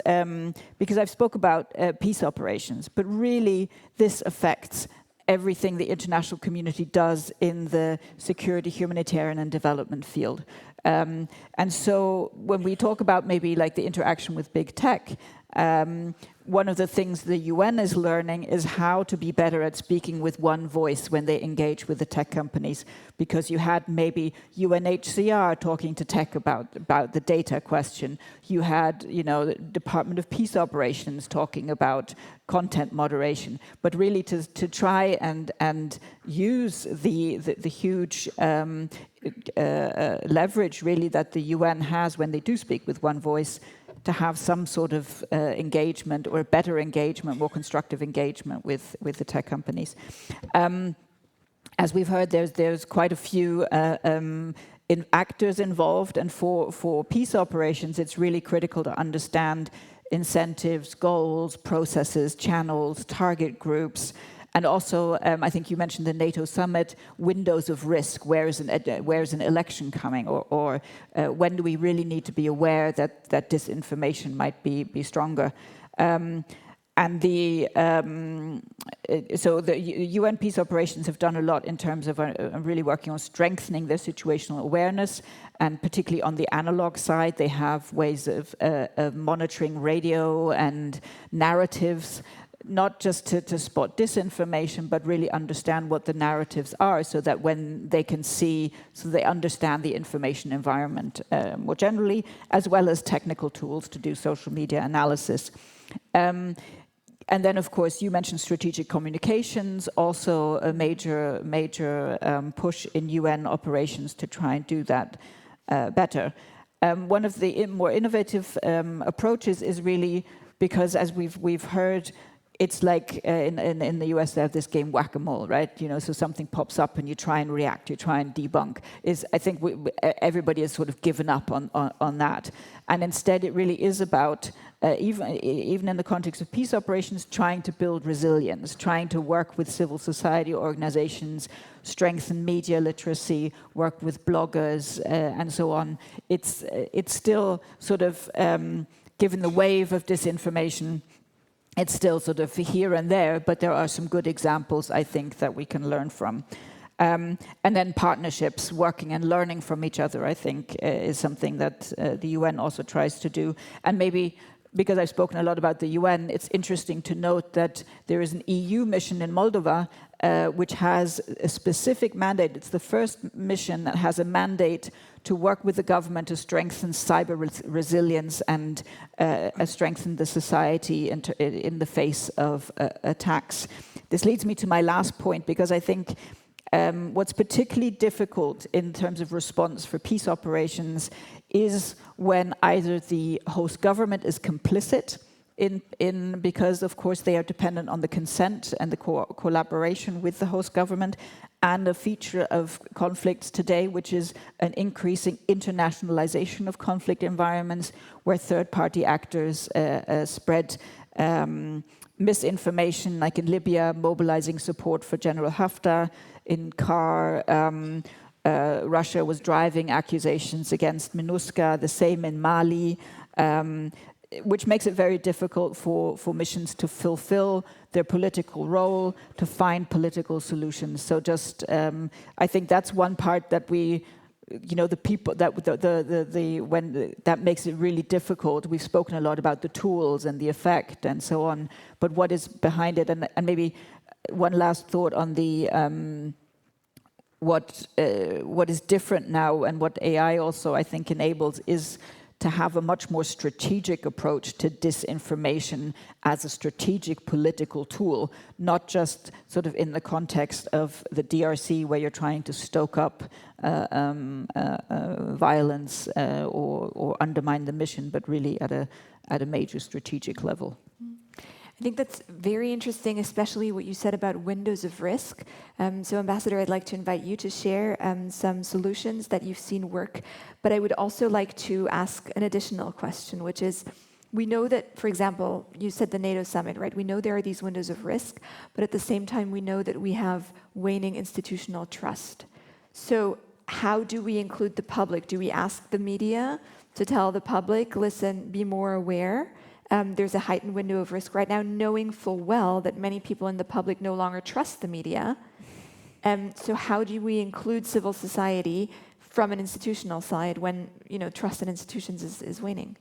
because I've spoke about peace operations, but really this affects everything the international community does in the security, humanitarian and development field. And so when we talk about maybe like the interaction with big tech, one of the things the UN is learning is how to be better at speaking with one voice when they engage with the tech companies, because you had maybe UNHCR talking to tech about the data question. You had, the Department of Peace Operations talking about content moderation, but really to try and use the huge leverage really that the UN has when they do speak with one voice, to have some sort of engagement or better engagement, more constructive engagement with the tech companies. As we've heard, there's quite a few actors involved, and for peace operations, it's really critical to understand incentives, goals, processes, channels, target groups. And also, I think you mentioned the NATO summit, windows of risk. Where is an election coming? Or when do we really need to be aware that disinformation might be stronger? So the UN peace operations have done a lot in terms of really working on strengthening their situational awareness, and particularly on the analog side, they have ways of monitoring radio and narratives, not just to spot disinformation, but really understand what the narratives are, so that when they can see, so they understand the information environment more generally, as well as technical tools to do social media analysis. And then, of course, you mentioned strategic communications, also a major push in UN operations to try and do that better. One of the more innovative approaches is really, because as we've heard, it's like in the US they have this game whack-a-mole, right? So something pops up and you try and react, you try and debunk. I think everybody has sort of given up on that, and instead it really is about even in the context of peace operations, trying to build resilience, trying to work with civil society organizations, strengthen media literacy, work with bloggers, and so on. It's still sort of given the wave of disinformation. It's still sort of here and there, but there are some good examples, I think, that we can learn from. And then partnerships, working and learning from each other, I think, is something that the UN also tries to do. And maybe, because I've spoken a lot about the UN, it's interesting to note that there is an EU mission in Moldova which has a specific mandate. It's the first mission that has a mandate to work with the government to strengthen cyber resilience and strengthen the society in the face of attacks. This leads me to my last point, because I think What's particularly difficult in terms of response for peace operations is when either the host government is complicit in because, of course, they are dependent on the consent and the collaboration with the host government, and a feature of conflicts today, which is an increasing internationalization of conflict environments where third-party actors spread misinformation, like in Libya, mobilizing support for General Haftar. In Car, Russia was driving accusations against MINUSCA, the same in Mali, which makes it very difficult for missions to fulfill their political role, to find political solutions. So just, I think that's one part that we, the people, that makes it really difficult. We've spoken a lot about the tools and the effect and so on, but what is behind it? And maybe one last thought on the what is different now, and what AI also, I think, enables is to have a much more strategic approach to disinformation as a strategic political tool, not just sort of in the context of the DRC where you're trying to stoke up violence or undermine the mission, but really at a major strategic level. I think that's very interesting, especially what you said about windows of risk. So, Ambassador, I'd like to invite you to share some solutions that you've seen work. But I would also like to ask an additional question, which is, we know that, for example, you said the NATO summit, right? We know there are these windows of risk, but at the same time, we know that we have waning institutional trust. So how do we include the public? Do we ask the media to tell the public, listen, be more aware? There's a heightened window of risk right now, knowing full well that many people in the public no longer trust the media. So how do we include civil society from an institutional side when trust in institutions is waning?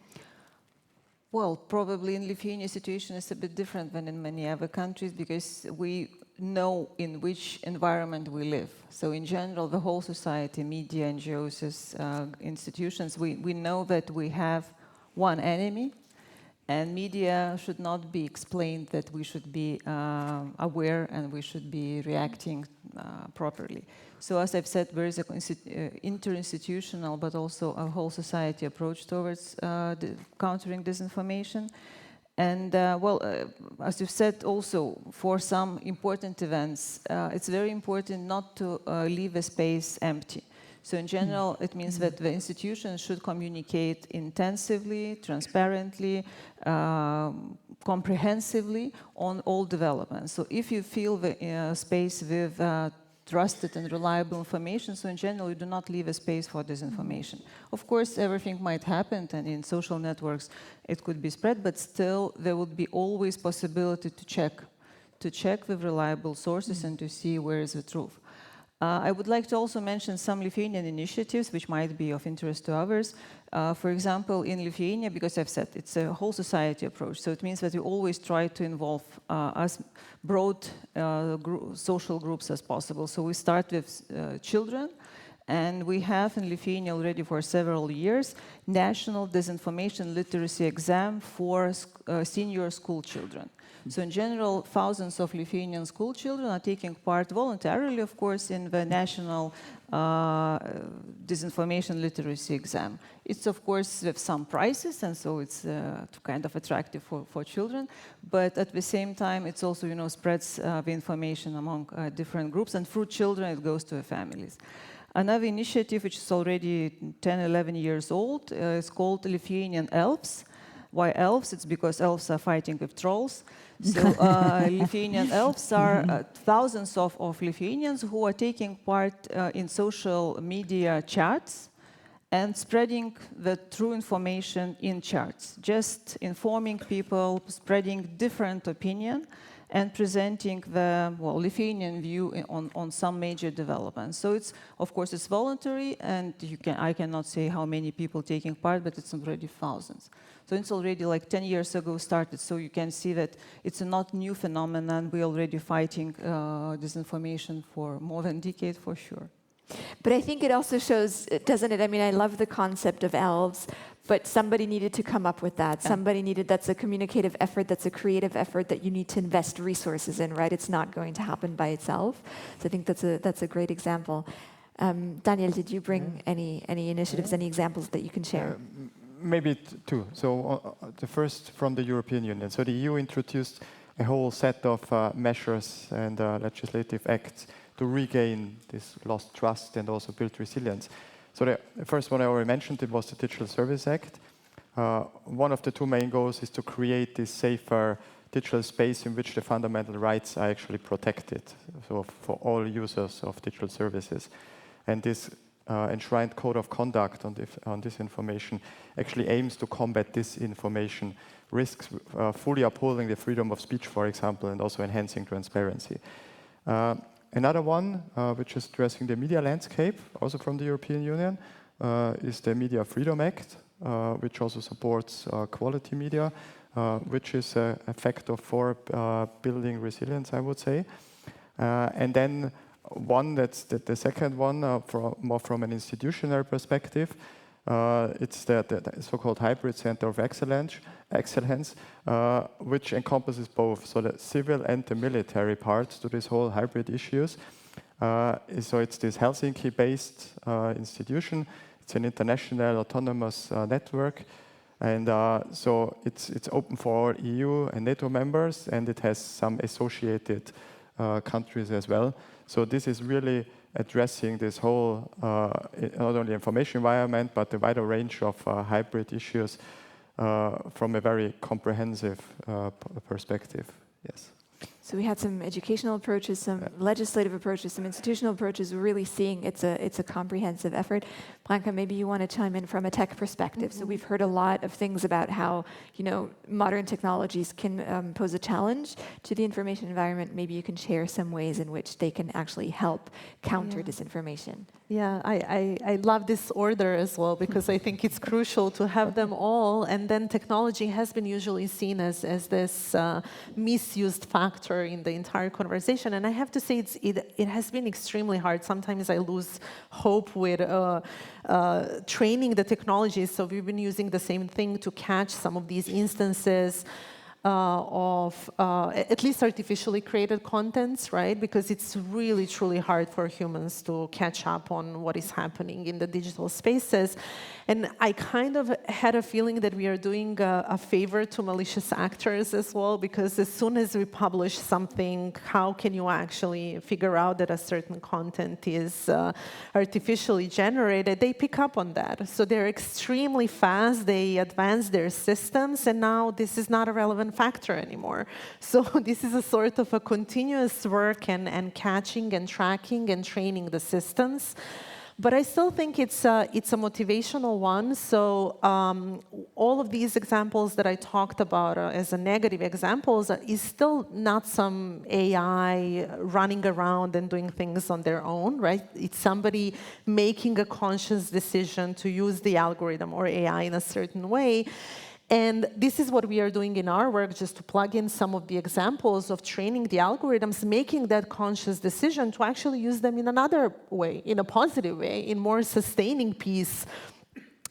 Well, probably in Lithuania situation is a bit different than in many other countries, because we know in which environment we live. So in general, the whole society, media, NGOs, institutions, we know that we have one enemy. And media should not be explained that we should be aware and we should be reacting properly. So as I've said, there is an interinstitutional but also a whole society approach towards countering disinformation. And as you've said also, for some important events, it's very important not to leave a space empty. So in general, it means that the institutions should communicate intensively, transparently, comprehensively on all developments. So if you fill the space with trusted and reliable information, so in general, you do not leave a space for disinformation. Of course, everything might happen, and in social networks, it could be spread, but still, there would be always possibility to check with reliable sources and to see where is the truth. I would like to also mention some Lithuanian initiatives which might be of interest to others. For example, in Lithuania, because I've said it's a whole society approach, so it means that we always try to involve as broad social groups as possible. So we start with children, and we have in Lithuania already for several years national disinformation literacy exam for senior school children. So in general, thousands of Lithuanian school children are taking part voluntarily, of course, in the national disinformation literacy exam. It's, of course, with some prizes, and so it's kind of attractive for children. But at the same time, it's also, spreads the information among different groups, and through children, it goes to the families. Another initiative, which is already 10, 11 years old, is called Lithuanian Elves. Why elves? It's because elves are fighting with trolls. So Lithuanian elves are thousands of Lithuanians who are taking part in social media chats and spreading the true information in chats, just informing people, spreading different opinion, and presenting the Lithuanian view on some major developments. So it's, of course, it's voluntary, and I cannot say how many people taking part, but it's already thousands. So it's already like 10 years ago started, so you can see that it's a not new phenomenon. We're already fighting disinformation for more than a decade, for sure. But I think it also shows, doesn't it? I mean, I love the concept of elves, but somebody needed to come up with that. Somebody needed, that's a communicative effort, that's a creative effort that you need to invest resources in, right? It's not going to happen by itself. So I think that's a great example. Daniel, did you bring any initiatives, any examples that you can share? Maybe two. So the first from the European Union. So the EU introduced a whole set of measures and legislative acts to regain this lost trust and also build resilience. So the first one I already mentioned, it was the Digital Service Act. One of the two main goals is to create this safer digital space in which the fundamental rights are actually protected, so for all users of digital services. And this enshrined code of conduct on disinformation actually aims to combat disinformation risks, fully upholding the freedom of speech, for example, and also enhancing transparency. Another one, which is addressing the media landscape, also from the European Union, is the Media Freedom Act, which also supports quality media, which is a factor for building resilience, I would say. And then one, that's the second one, more from an institutional perspective, it's the so-called Hybrid Center of Excellence, which encompasses both, so the civil and the military parts to this whole hybrid issues. So it's this Helsinki-based institution. It's an international autonomous network, and so it's open for all EU and NATO members, and it has some associated countries as well. So this is really addressing this whole, not only information environment, but the wider range of hybrid issues from a very comprehensive perspective. Yes. So we had some educational approaches, some legislative approaches, some institutional approaches. We're really seeing it's a comprehensive effort. Branka, maybe you want to chime in from a tech perspective. So we've heard a lot of things about how modern technologies can pose a challenge to the information environment. Maybe you can share some ways in which they can actually help counter disinformation. Yeah, I love this order as well, because I think it's crucial to have them all. And then technology has been usually seen as this misused factor in the entire conversation. And I have to say, it has been extremely hard. Sometimes I lose hope with training the technologies. So we've been using the same thing to catch some of these instances of at least artificially created contents, right? Because it's really, truly hard for humans to catch up on what is happening in the digital spaces. And I kind of had a feeling that we are doing a favor to malicious actors as well, because as soon as we publish something, how can you actually figure out that a certain content is artificially generated? They pick up on that. So they're extremely fast, they advance their systems, and now this is not a relevant factor anymore. So this is a sort of a continuous work and catching and tracking and training the systems. But I still think it's a motivational one. So all of these examples that I talked about as a negative examples is still not some AI running around and doing things on their own, right? It's somebody making a conscious decision to use the algorithm or AI in a certain way. And this is what we are doing in our work, just to plug in some of the examples of training the algorithms, making that conscious decision to actually use them in another way, in a positive way, in more sustaining piece,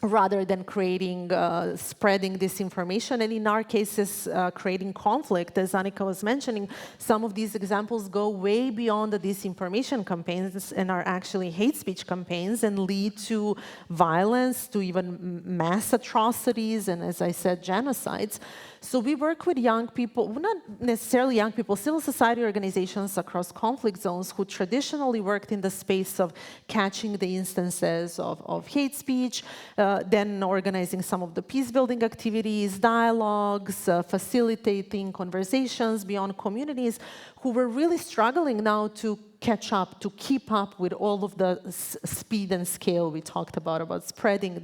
rather than creating, spreading disinformation, and in our cases, creating conflict. As Annika was mentioning, some of these examples go way beyond the disinformation campaigns and are actually hate speech campaigns and lead to violence, to even mass atrocities, and as I said, genocides. So we work with young people, well, not necessarily young people, civil society organizations across conflict zones who traditionally worked in the space of catching the instances of hate speech, then organizing some of the peace-building activities, dialogues, facilitating conversations beyond communities, who were really struggling now to catch up, to keep up with all of the speed and scale we talked about spreading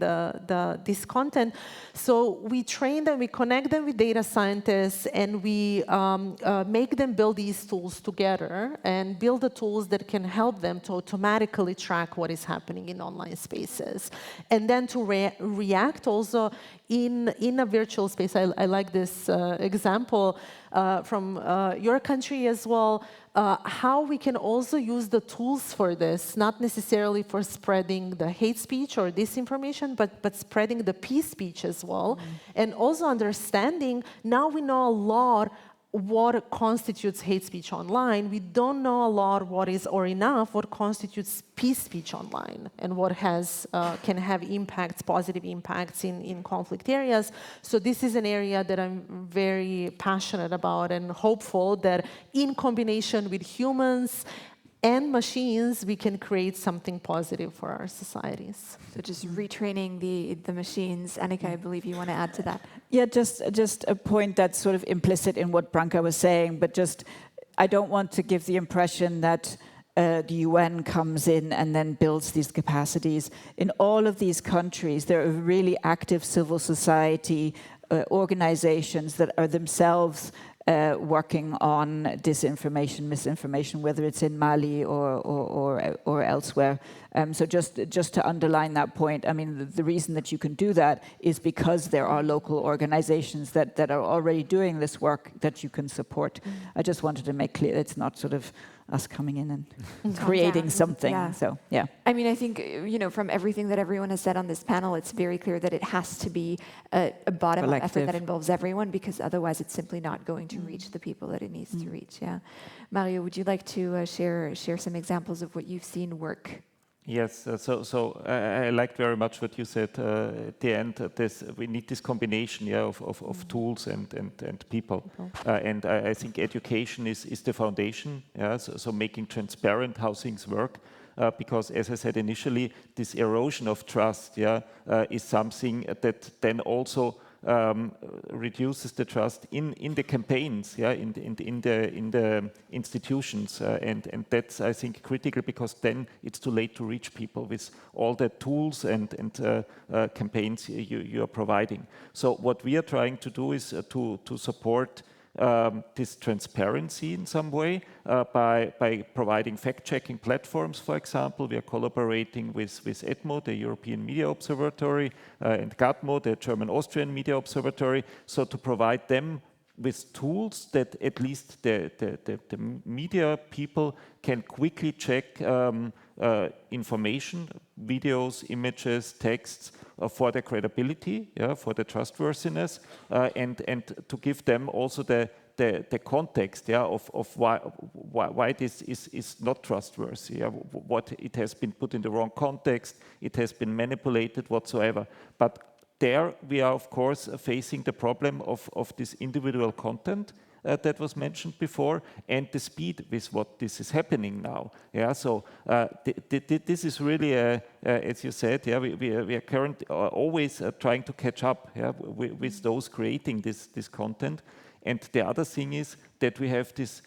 this content. So we train them, we connect them with data scientists, and we make them build these tools together and build the tools that can help them to automatically track what is happening in online spaces. And then to react also in a virtual space. I like this example. from your country as well, how we can also use the tools for this, not necessarily for spreading the hate speech or disinformation, but spreading the peace speech as well. And also understanding, now we know a lot what constitutes hate speech online. We don't know a lot or enough what constitutes peace speech online and what can have impacts, positive impacts in conflict areas. So this is an area that I'm very passionate about and hopeful that in combination with humans and machines, we can create something positive for our societies. So just retraining the machines. Annika, I believe you want to add to that. Yeah, just a point that's sort of implicit in what Branka was saying, but just I don't want to give the impression that the UN comes in and then builds these capacities. In all of these countries, there are really active civil society organizations that are themselves working on disinformation, misinformation, whether it's in Mali or elsewhere. So just to underline that point, I mean, the reason that you can do that is because there are local organizations that are already doing this work that you can support. I just wanted to make clear it's not sort of us coming in and creating something. Yeah. So, yeah. I mean, I think, from everything that everyone has said on this panel, it's very clear that it has to be a bottom-up effort that involves everyone, because otherwise it's simply not going to reach the people that it needs to reach. Yeah, Mario, would you like to share some examples of what you've seen work? Yes, so I liked very much what you said at the end. We need this combination, of tools and people. And I think education is the foundation. Yeah, so making transparent how things work. Because, as I said initially, this erosion of trust, is something that then also reduces the trust in the campaigns, in the institutions, and that's, I think, critical, because then it's too late to reach people with all the tools and campaigns you are providing. So what we are trying to do is to support this transparency in some way by providing fact-checking platforms. For example, we are collaborating with ETMO, the European Media Observatory, and GATMO, the German-Austrian Media Observatory, so to provide them with tools that at least the media people can quickly check information, videos, images, texts, for the credibility, for the trustworthiness, and to give them also the context, of why this is not trustworthy, what it has been put in the wrong context, it has been manipulated whatsoever. But there we are, of course, facing the problem of this individual content that was mentioned before, and the speed with what this is happening now. Yeah, so this is really, as you said, we are currently always trying to catch up, with those creating this content. And the other thing is that we have this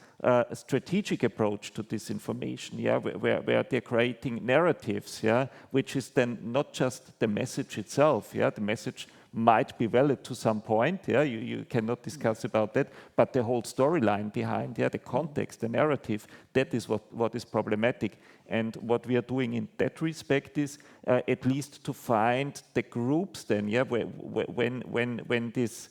strategic approach to disinformation, where they're creating narratives, which is then not just the message itself, the message might be valid to some point, you cannot discuss about that, but the whole storyline behind, the context, the narrative, that is what is problematic. And what we are doing in that respect is at least to find the groups then, when these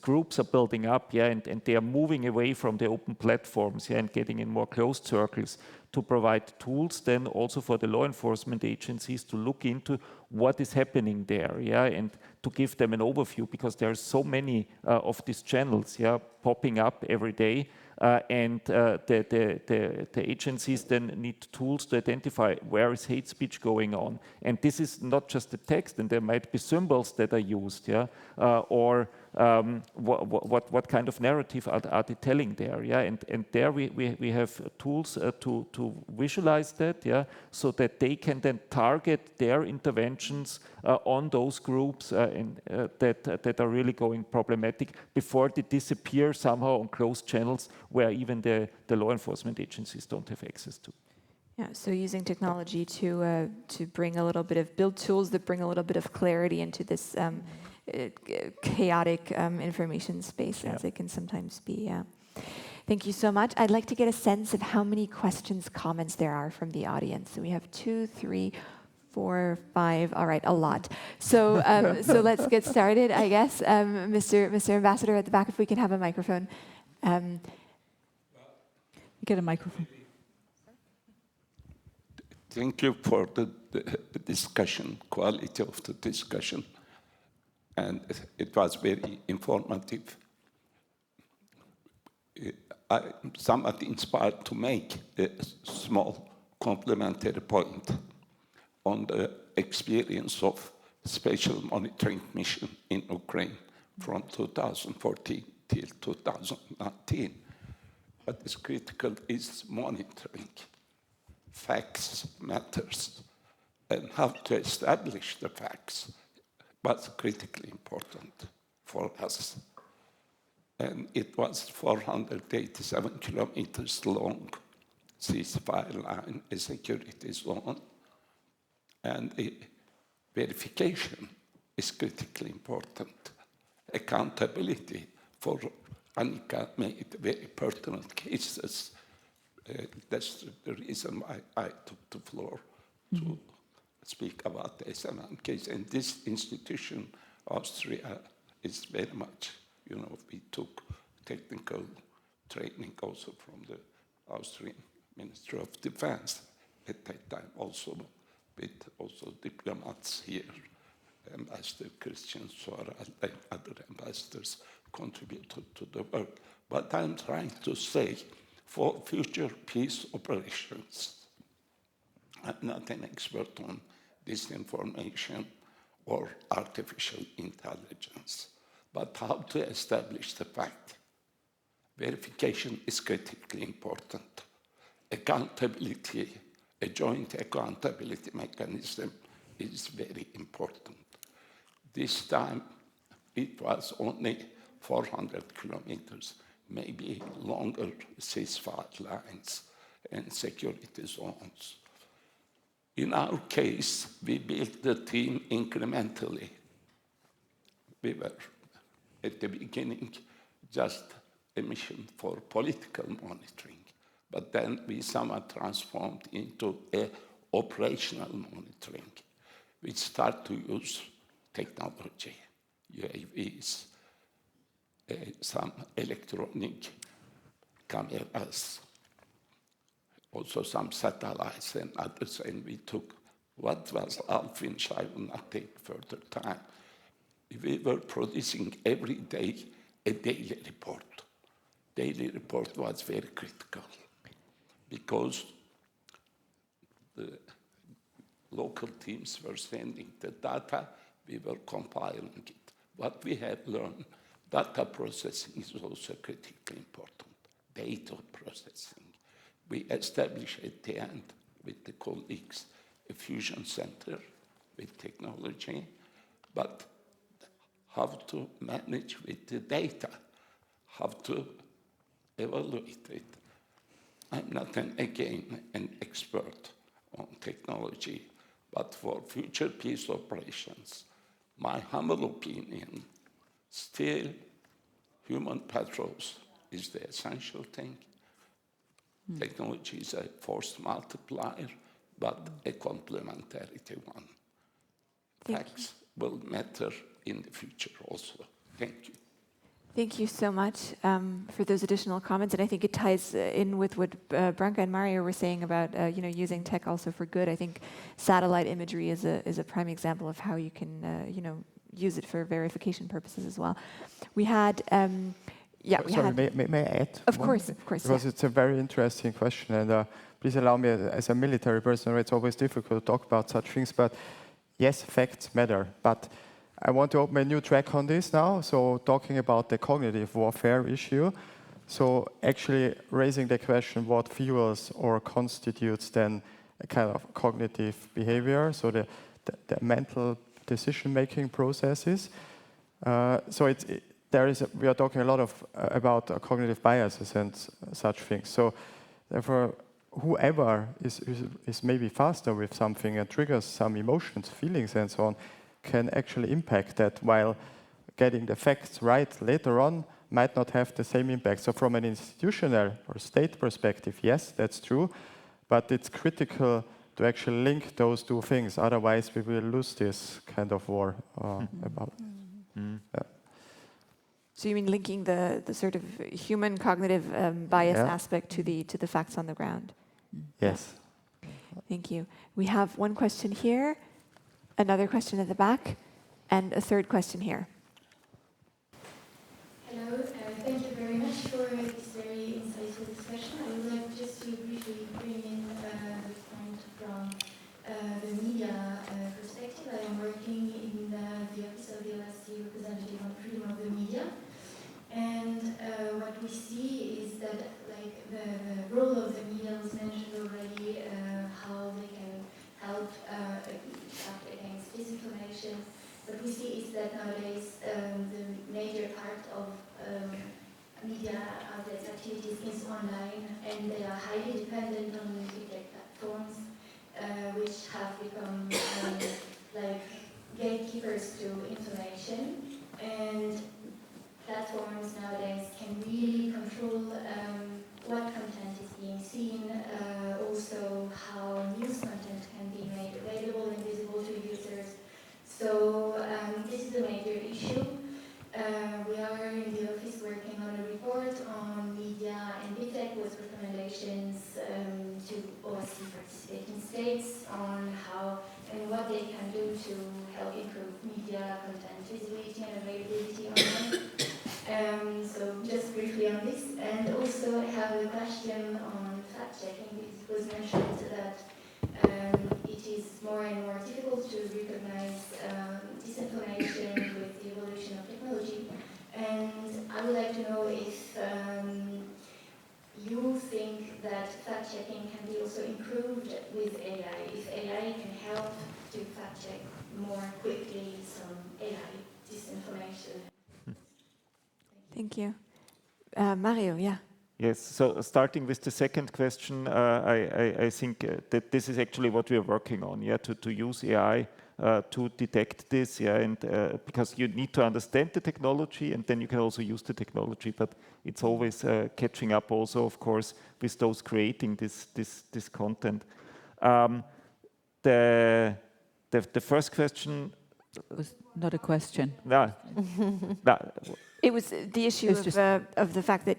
groups are building up, and they are moving away from the open platforms, and getting in more closed circles, to provide tools then also for the law enforcement agencies to look into what is happening there, and to give them an overview, because there are so many of these channels, popping up every day, and the agencies then need tools to identify where is hate speech going on. And this is not just the text, and there might be symbols that are used, or what kind of narrative are they telling there, and there we have tools to visualize that, so that they can then target their interventions on those groups that are really going problematic, before they disappear somehow on closed channels where even the law enforcement agencies don't have access to. Yeah, so using technology to bring a little bit of, build tools that bring a little bit of clarity into this chaotic information space, as it can sometimes be. Thank you so much. I'd like to get a sense of how many questions, comments there are from the audience. So we have 2, 3, 4, 5. All right, a lot. So, so let's get started, I guess. Mr. Ambassador at the back, if we can have a microphone. Get a microphone. Thank you for the discussion, quality of the discussion. And it was very informative. I'm somewhat inspired to make a small complementary point on the experience of special monitoring mission in Ukraine from 2014 till 2019. What is critical is monitoring. Facts matters, and how to establish the facts was critically important for us. And it was 487 kilometers long ceasefire line, a security zone, and the verification is critically important. Accountability for Annika made very pertinent cases. That's the reason why I took the floor to speak about the SMM case. And this institution, Austria, is very much, we took technical training also from the Austrian Ministry of Defense at that time, also with also diplomats here, Ambassador Christian Sora and other ambassadors contributed to the work. But I'm trying to say, for future peace operations, I'm not an expert on disinformation or artificial intelligence, but how to establish the fact. Verification is critically important. Accountability, a joint accountability mechanism is very important. This time, it was only 400 kilometers, maybe longer ceasefire lines and security zones. In our case, we built the team incrementally. We were, at the beginning, just a mission for political monitoring, but then we somewhat transformed into an operational monitoring. We start to use technology, UAVs, some electronic cameras, also some satellites and others, and we took what was Alfinch. I will not take further time. We were producing every day a daily report. Daily report was very critical because the local teams were sending the data, we were compiling it. What we have learned, data processing is also critically important. Data processing. We established at the end with the colleagues a fusion center with technology, but how to manage with the data, how to evaluate it. I'm not, again, an expert on technology, but for future peace operations, my humble opinion, still human patrols is the essential thing. Technology is a force multiplier, but a complementarity one. Facts will matter in the future also. Thank you. Thank you so much for those additional comments, and I think it ties in with what Branka and Mario were saying about using tech also for good. I think satellite imagery is a prime example of how you can use it for verification purposes as well. We had. May I add? Of course. Because it's a very interesting question, and please allow me, as a military person, it's always difficult to talk about such things, but yes, facts matter. But I want to open a new track on this now, so talking about the cognitive warfare issue. So actually raising the question what fuels or constitutes then a kind of cognitive behavior, so the mental decision-making processes. We are talking a lot about cognitive biases and such things. So therefore, whoever is maybe faster with something and triggers some emotions, feelings, and so on, can actually impact that, while getting the facts right later on might not have the same impact. So from an institutional or state perspective, yes, that's true, but it's critical to to actually link those two things. Otherwise, we will lose this kind of war about. Yeah. So you mean linking the sort of human cognitive bias Yeah. aspect to the facts on the ground? Yes. Thank you. We have one question here, another question at the back, and a third question here. Hello, thank you very much for this very insightful discussion. I would like just to briefly bring in the point from the media perspective. I am working in the office of the OSCE representative on freedom of the media. And what we see is that like the role of the media was mentioned already, how they can help act against disinformation. What we see is that nowadays the major part of media outlets' activities is online, and they are highly dependent on big tech platforms, which have become like gatekeepers to information. And platforms nowadays can really control what content is being seen, also how news content can be made available and visible to users. So this is a major issue. We are in the office working on a report on media and big tech with recommendations to OSCE participating states on how and what they can do to help improve media content visibility and availability online. So just briefly on this, and also I have a question on fact-checking. It was mentioned that it is more and more difficult to recognize disinformation with the evolution of technology. And I would like to know if you think that fact-checking can be also improved with AI, if AI can help to fact-check more quickly some AI disinformation. Thank you. Mario, yeah. Yes, so starting with the second question, I think that this is actually what we are working on, yeah, to use AI to detect this, yeah, and because you need to understand the technology and then you can also use the technology, but it's always catching up also, of course, with those creating this content. The first question was not a question. No. It was the issue of the fact that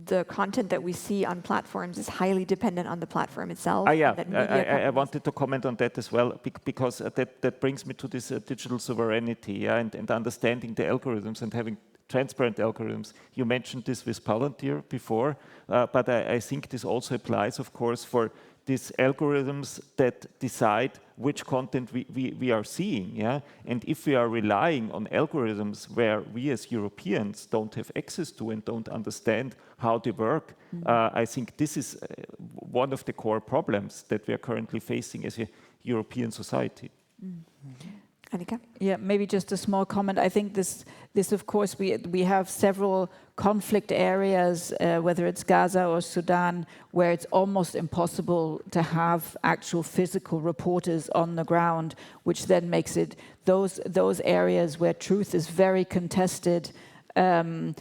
the content that we see on platforms is highly dependent on the platform itself. I wanted to comment on that as well, because that brings me to this digital sovereignty, yeah, and understanding the algorithms and having transparent algorithms. You mentioned this with Palantir before, but I think this also applies, of course, for these algorithms that decide which content we are seeing, yeah? And if we are relying on algorithms where we as Europeans don't have access to and don't understand how they work, I think this is one of the core problems that we are currently facing as a European society. Annika? Yeah, maybe just a small comment. I think this of course, we have several conflict areas, whether it's Gaza or Sudan, where it's almost impossible to have actual physical reporters on the ground, which then makes it those areas where truth is very contested, and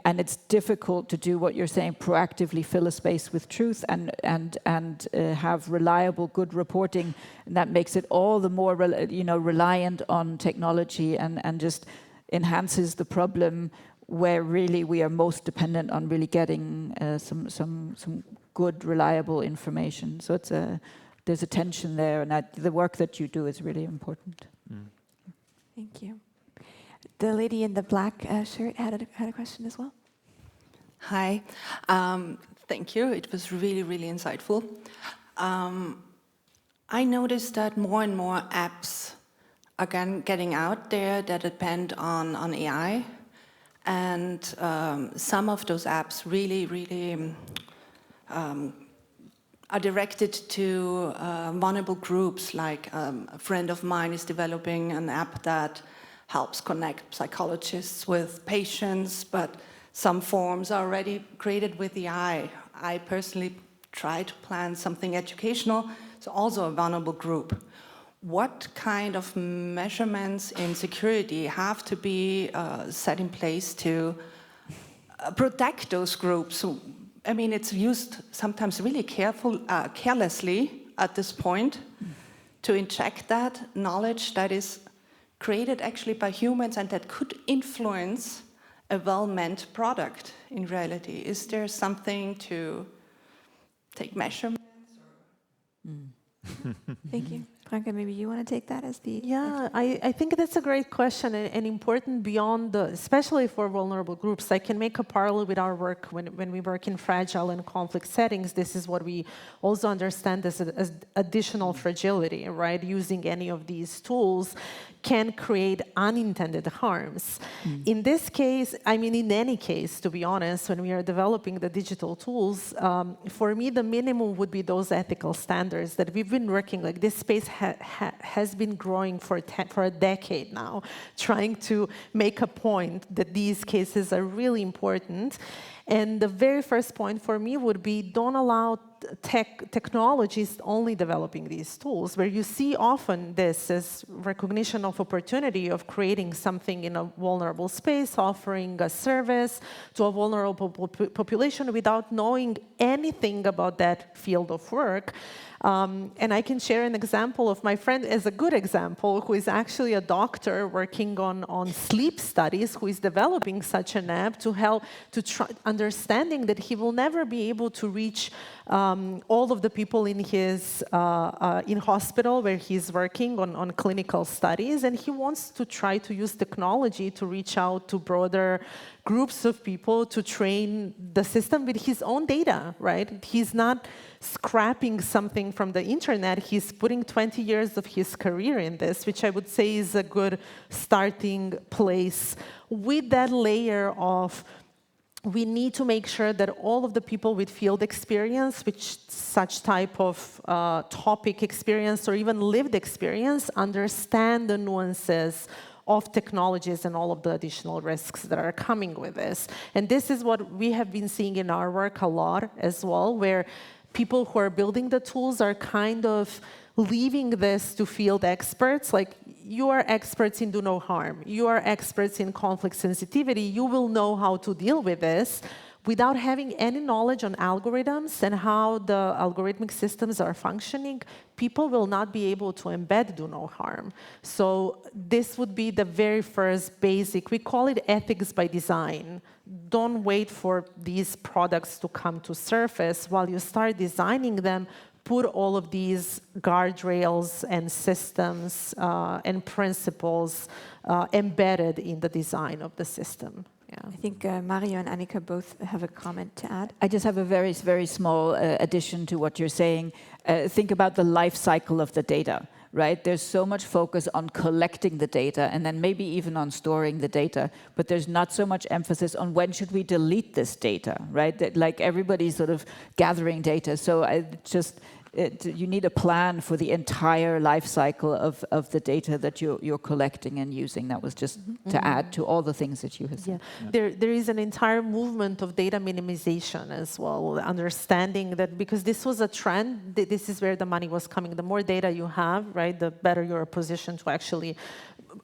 it's difficult to do what you're saying, proactively fill a space with truth and have reliable, good reporting. And that makes it all the more, reliant on technology and just enhances the problem where really we are most dependent on really getting some good, reliable information. So there's a tension there, and the work that you do is really important. Thank you. The lady in the black shirt had a question as well. Hi, thank you. It was really, really insightful. I noticed that more and more apps are getting out there that depend on AI, and some of those apps really, really are directed to vulnerable groups. Like a friend of mine is developing an app that helps connect psychologists with patients, but some forms are already created with AI. I personally try to plan something educational, so also a vulnerable group. What kind of measurements in security have to be set in place to protect those groups? So, I mean, it's used sometimes really carelessly, at this point to inject that knowledge that is created actually by humans and that could influence a well-meant product in reality? Is there something to take measurements? Thank you. Branka, maybe you want to take that as the... Yeah, I think that's a great question and important beyond the, especially for vulnerable groups. I can make a parallel with our work when we work in fragile and conflict settings. This is what we also understand as additional fragility, right? Using any of these tools can create unintended harms. In this case, I mean, in any case, to be honest, when we are developing the digital tools, for me, the minimum would be those ethical standards that we've been working, like this space has been growing for a decade now, trying to make a point that these cases are really important. And the very first point for me would be don't allow technologists only developing these tools, where you see often this as recognition of opportunity of creating something in a vulnerable space, offering a service to a vulnerable population without knowing anything about that field of work. And I can share an example of my friend as a good example, who is actually a doctor working on sleep studies, who is developing such an app to help to try understanding that he will never be able to reach all of the people in his in hospital where he's working on clinical studies, and he wants to try to use technology to reach out to broader groups of people to train the system with his own data, right? He's not scrapping something from the internet. He's putting 20 years of his career in this, which I would say is a good starting place. With that layer of, we need to make sure that all of the people with field experience, with such type of topic experience or even lived experience, understand the nuances of technologies and all of the additional risks that are coming with this. And this is what we have been seeing in our work a lot as well, where people who are building the tools are kind of leaving this to field experts. Like, you are experts in do no harm. You are experts in conflict sensitivity. You will know how to deal with this, without having any knowledge on algorithms and how the algorithmic systems are functioning. People will not be able to embed do no harm. So this would be the very first basic, we call it ethics by design. Don't wait for these products to come to surface. While you start designing them, put all of these guardrails and systems and principles embedded in the design of the system. Yeah. I think Mario and Annika both have a comment to add. I just have a very, very small addition to what you're saying. Think about the life cycle of the data, right? There's so much focus on collecting the data and then maybe even on storing the data, but there's not so much emphasis on when should we delete this data, right? That, like, everybody's sort of gathering data. So you need a plan for the entire life cycle of the data that you're collecting and using. That was just to add to all the things that you have said. Yeah. There is an entire movement of data minimization as well, understanding that because this was a trend, this is where the money was coming. The more data you have, right, the better you're positioned to actually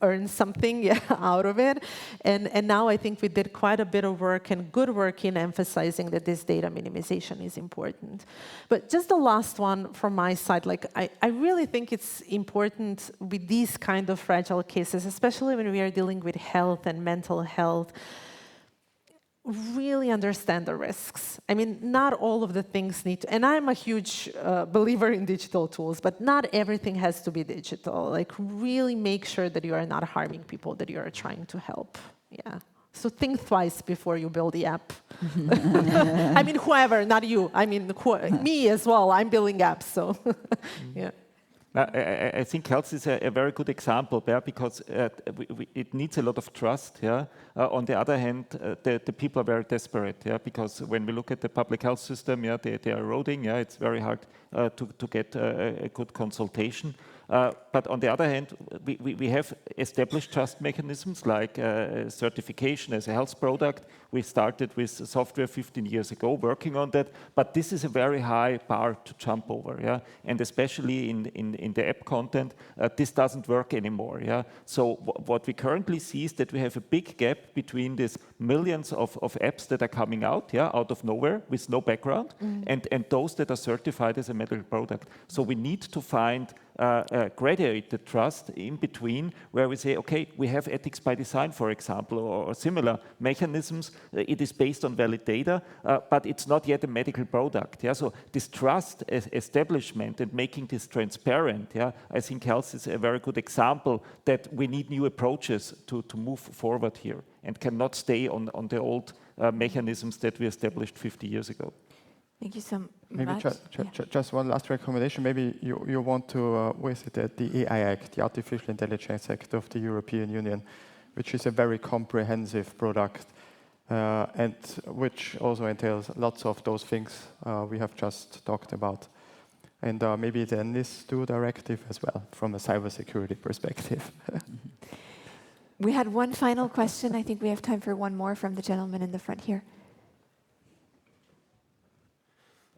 earn something out of it. And now I think we did quite a bit of work and good work in emphasizing that this data minimization is important. But just the last one from my side, like I really think it's important with these kind of fragile cases, especially when we are dealing with health and mental health, really understand the risks. I mean, not all of the things need to, and I'm a huge believer in digital tools, but not everything has to be digital. Like, really make sure that you are not harming people that you are trying to help. Yeah. So think twice before you build the app. I mean, whoever, not you. I mean, me as well. I'm building apps, so yeah. I think health is a very good example there, because it needs a lot of trust. Yeah. On the other hand, the people are very desperate. Yeah, because when we look at the public health system, yeah, they are eroding. Yeah, it's very hard to get a good consultation. But on the other hand, we have established trust mechanisms like certification as a health product. We started with software 15 years ago working on that, but this is a very high bar to jump over, yeah? And especially in the app content, this doesn't work anymore, yeah? So what we currently see is that we have a big gap between these millions of apps that are coming out, yeah, out of nowhere with no background, and those that are certified as a medical product. So we need to find graduated trust in between, where we say, okay, we have ethics by design, for example, or similar mechanisms. It is based on valid data, but it's not yet a medical product. Yeah? So this trust establishment and making this transparent, yeah, I think health is a very good example that we need new approaches to move forward here and cannot stay on the old mechanisms that we established 50 years ago. Thank you so much. Maybe just one last recommendation. Maybe you want to visit the AI Act, the Artificial Intelligence Act of the European Union, which is a very comprehensive product and which also entails lots of those things we have just talked about. And maybe the NIS2 directive as well, from a cybersecurity perspective. We had one final question. I think we have time for one more from the gentleman in the front here.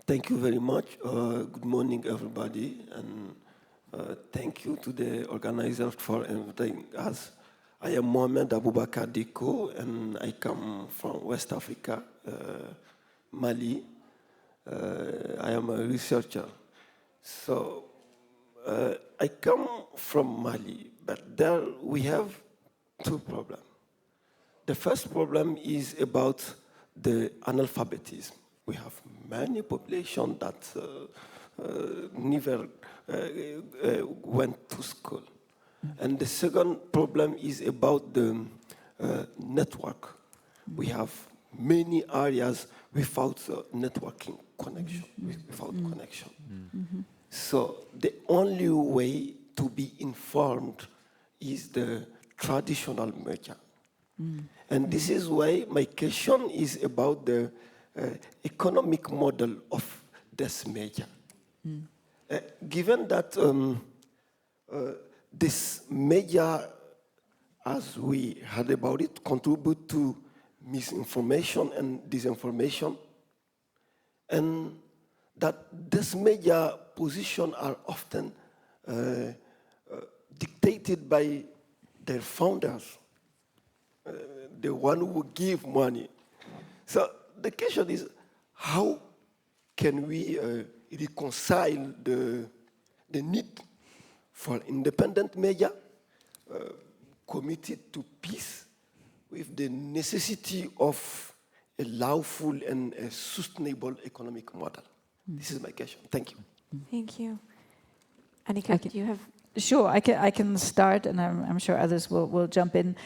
Thank you very much. Good morning, everybody, and thank you to the organizers for inviting us. I am Mohamed Abubakar Diko, and I come from West Africa, Mali. I am a researcher. So I come from Mali, but there we have two problems. The first problem is about the analphabetism. We have many population that never went to school. And the second problem is about the network. We have many areas without networking connection, without connection. So the only way to be informed is the traditional media. And this is why my question is about the economic model of this media. Given that this media, as we heard about it, contribute to misinformation and disinformation, and that this media position are often dictated by their founders, the one who give money. So the question is, how can we reconcile the need for independent media committed to peace with the necessity of a lawful and a sustainable economic model? This is my question. Thank you. Thank you. Annika, do you have... Sure, I can start, and I'm sure others will jump in.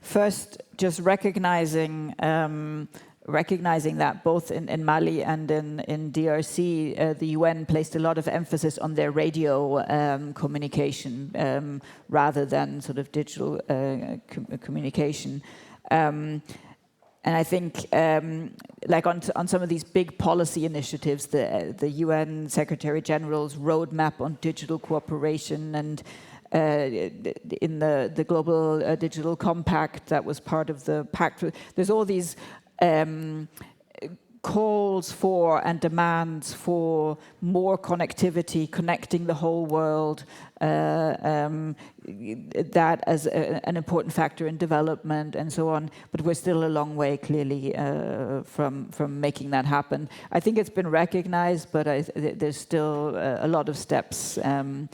First, just recognizing that both in Mali and in DRC, the UN placed a lot of emphasis on their radio communication rather than sort of digital communication. And I think, like on some of these big policy initiatives, the UN Secretary General's roadmap on digital cooperation, and in the Global Digital Compact that was part of the pact, there's all these calls for and demands for more connectivity, connecting the whole world, that as an important factor in development and so on. But we're still a long way, clearly, from making that happen. I think it's been recognized, but there's still a lot of steps to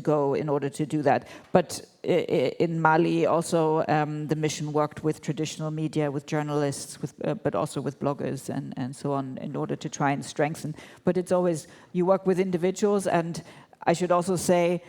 go in order to do that. But in Mali, also, the mission worked with traditional media, with journalists, but also with bloggers and so on, in order to try and strengthen. But it's always, you work with individuals, and I should also say,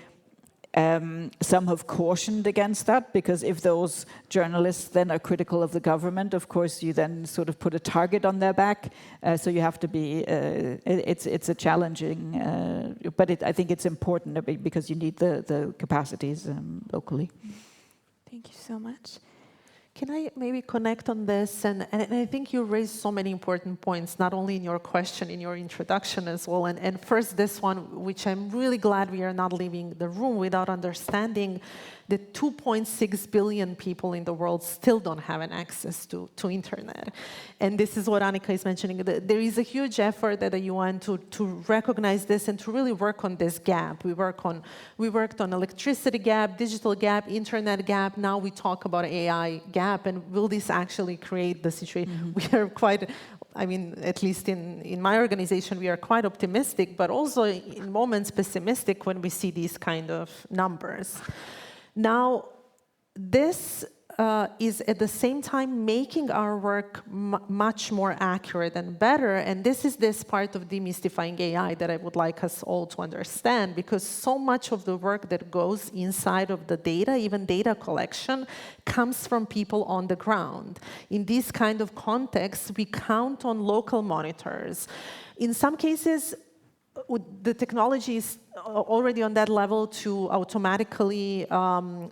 some have cautioned against that, because if those journalists then are critical of the government, of course you then sort of put a target on their back. So you have to be, it's a challenging, but I think it's important because you need the capacities locally. Thank you so much. Can I maybe connect on this? And I think you raised so many important points, not only in your question, in your introduction as well. And first, this one, which I'm really glad we are not leaving the room without understanding that 2.6 billion people in the world still don't have an access to internet. And this is what Annika is mentioning. There is a huge effort at the UN to recognize this and to really work on this gap. We worked on electricity gap, digital gap, internet gap. Now we talk about AI gap. And will this actually create the situation? We are quite, I mean, at least in my organization, we are quite optimistic, but also in moments pessimistic when we see these kind of numbers. Now, this is at the same time making our work much more accurate and better, and this is this part of demystifying AI that I would like us all to understand, because so much of the work that goes inside of the data, even data collection, comes from people on the ground. In this kind of context, we count on local monitors. In some cases, the technology is already on that level to automatically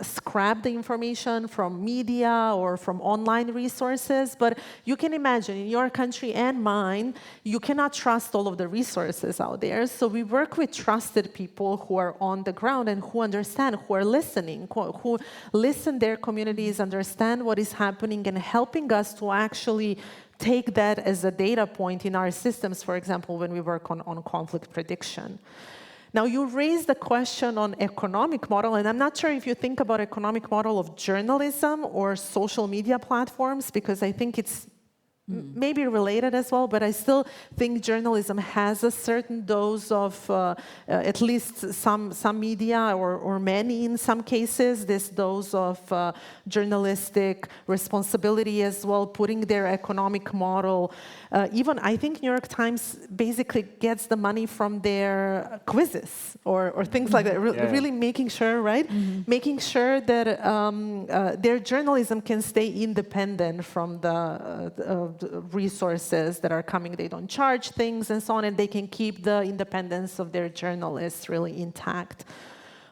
scrap the information from media or from online resources. But you can imagine, in your country and mine, you cannot trust all of the resources out there. So we work with trusted people who are on the ground and who understand, who are listening, who listen their communities, understand what is happening, and helping us to actually take that as a data point in our systems, for example, when we work on conflict prediction. Now, you raised the question on economic model, and I'm not sure if you think about economic model of journalism or social media platforms, because I think it's maybe related as well, but I still think journalism has a certain dose of at least some media or many in some cases, this dose of journalistic responsibility as well, putting their economic model. Even I think New York Times basically gets the money from their quizzes or things like that, really making sure, right? Making sure that their journalism can stay independent from the resources that are coming. They don't charge things and so on, and they can keep the independence of their journalists really intact.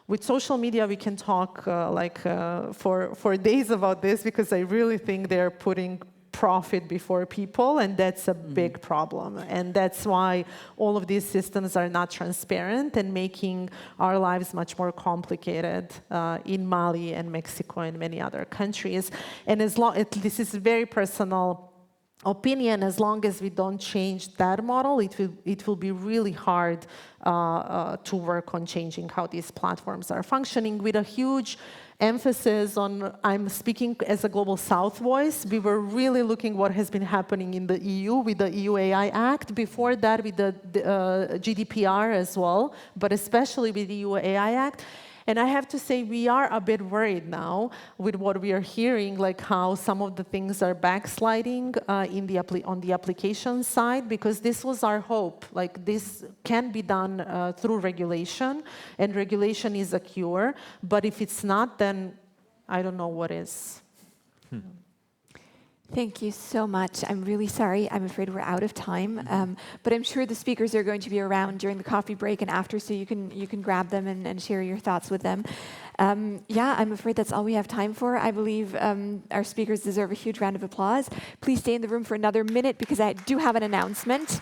With social media, we can talk for days about this, because I really think they're putting profit before people, and that's a big problem. And that's why all of these systems are not transparent and making our lives much more complicated in Mali and Mexico and many other countries. And this is very personal opinion, as long as we don't change that model, it will be really hard to work on changing how these platforms are functioning, with a huge emphasis on, I'm speaking as a Global South voice. We were really looking what has been happening in the EU with the EU AI Act, before that with the GDPR as well, but especially with the EU AI Act. And I have to say, we are a bit worried now with what we are hearing, like how some of the things are backsliding on the application side, because this was our hope. Like, this can be done through regulation, and regulation is a cure. But if it's not, then I don't know what is. Thank you so much. I'm really sorry. I'm afraid we're out of time. But I'm sure the speakers are going to be around during the coffee break and after, so you can grab them and share your thoughts with them. Yeah, I'm afraid that's all we have time for. I believe our speakers deserve a huge round of applause. Please stay in the room for another minute, because I do have an announcement.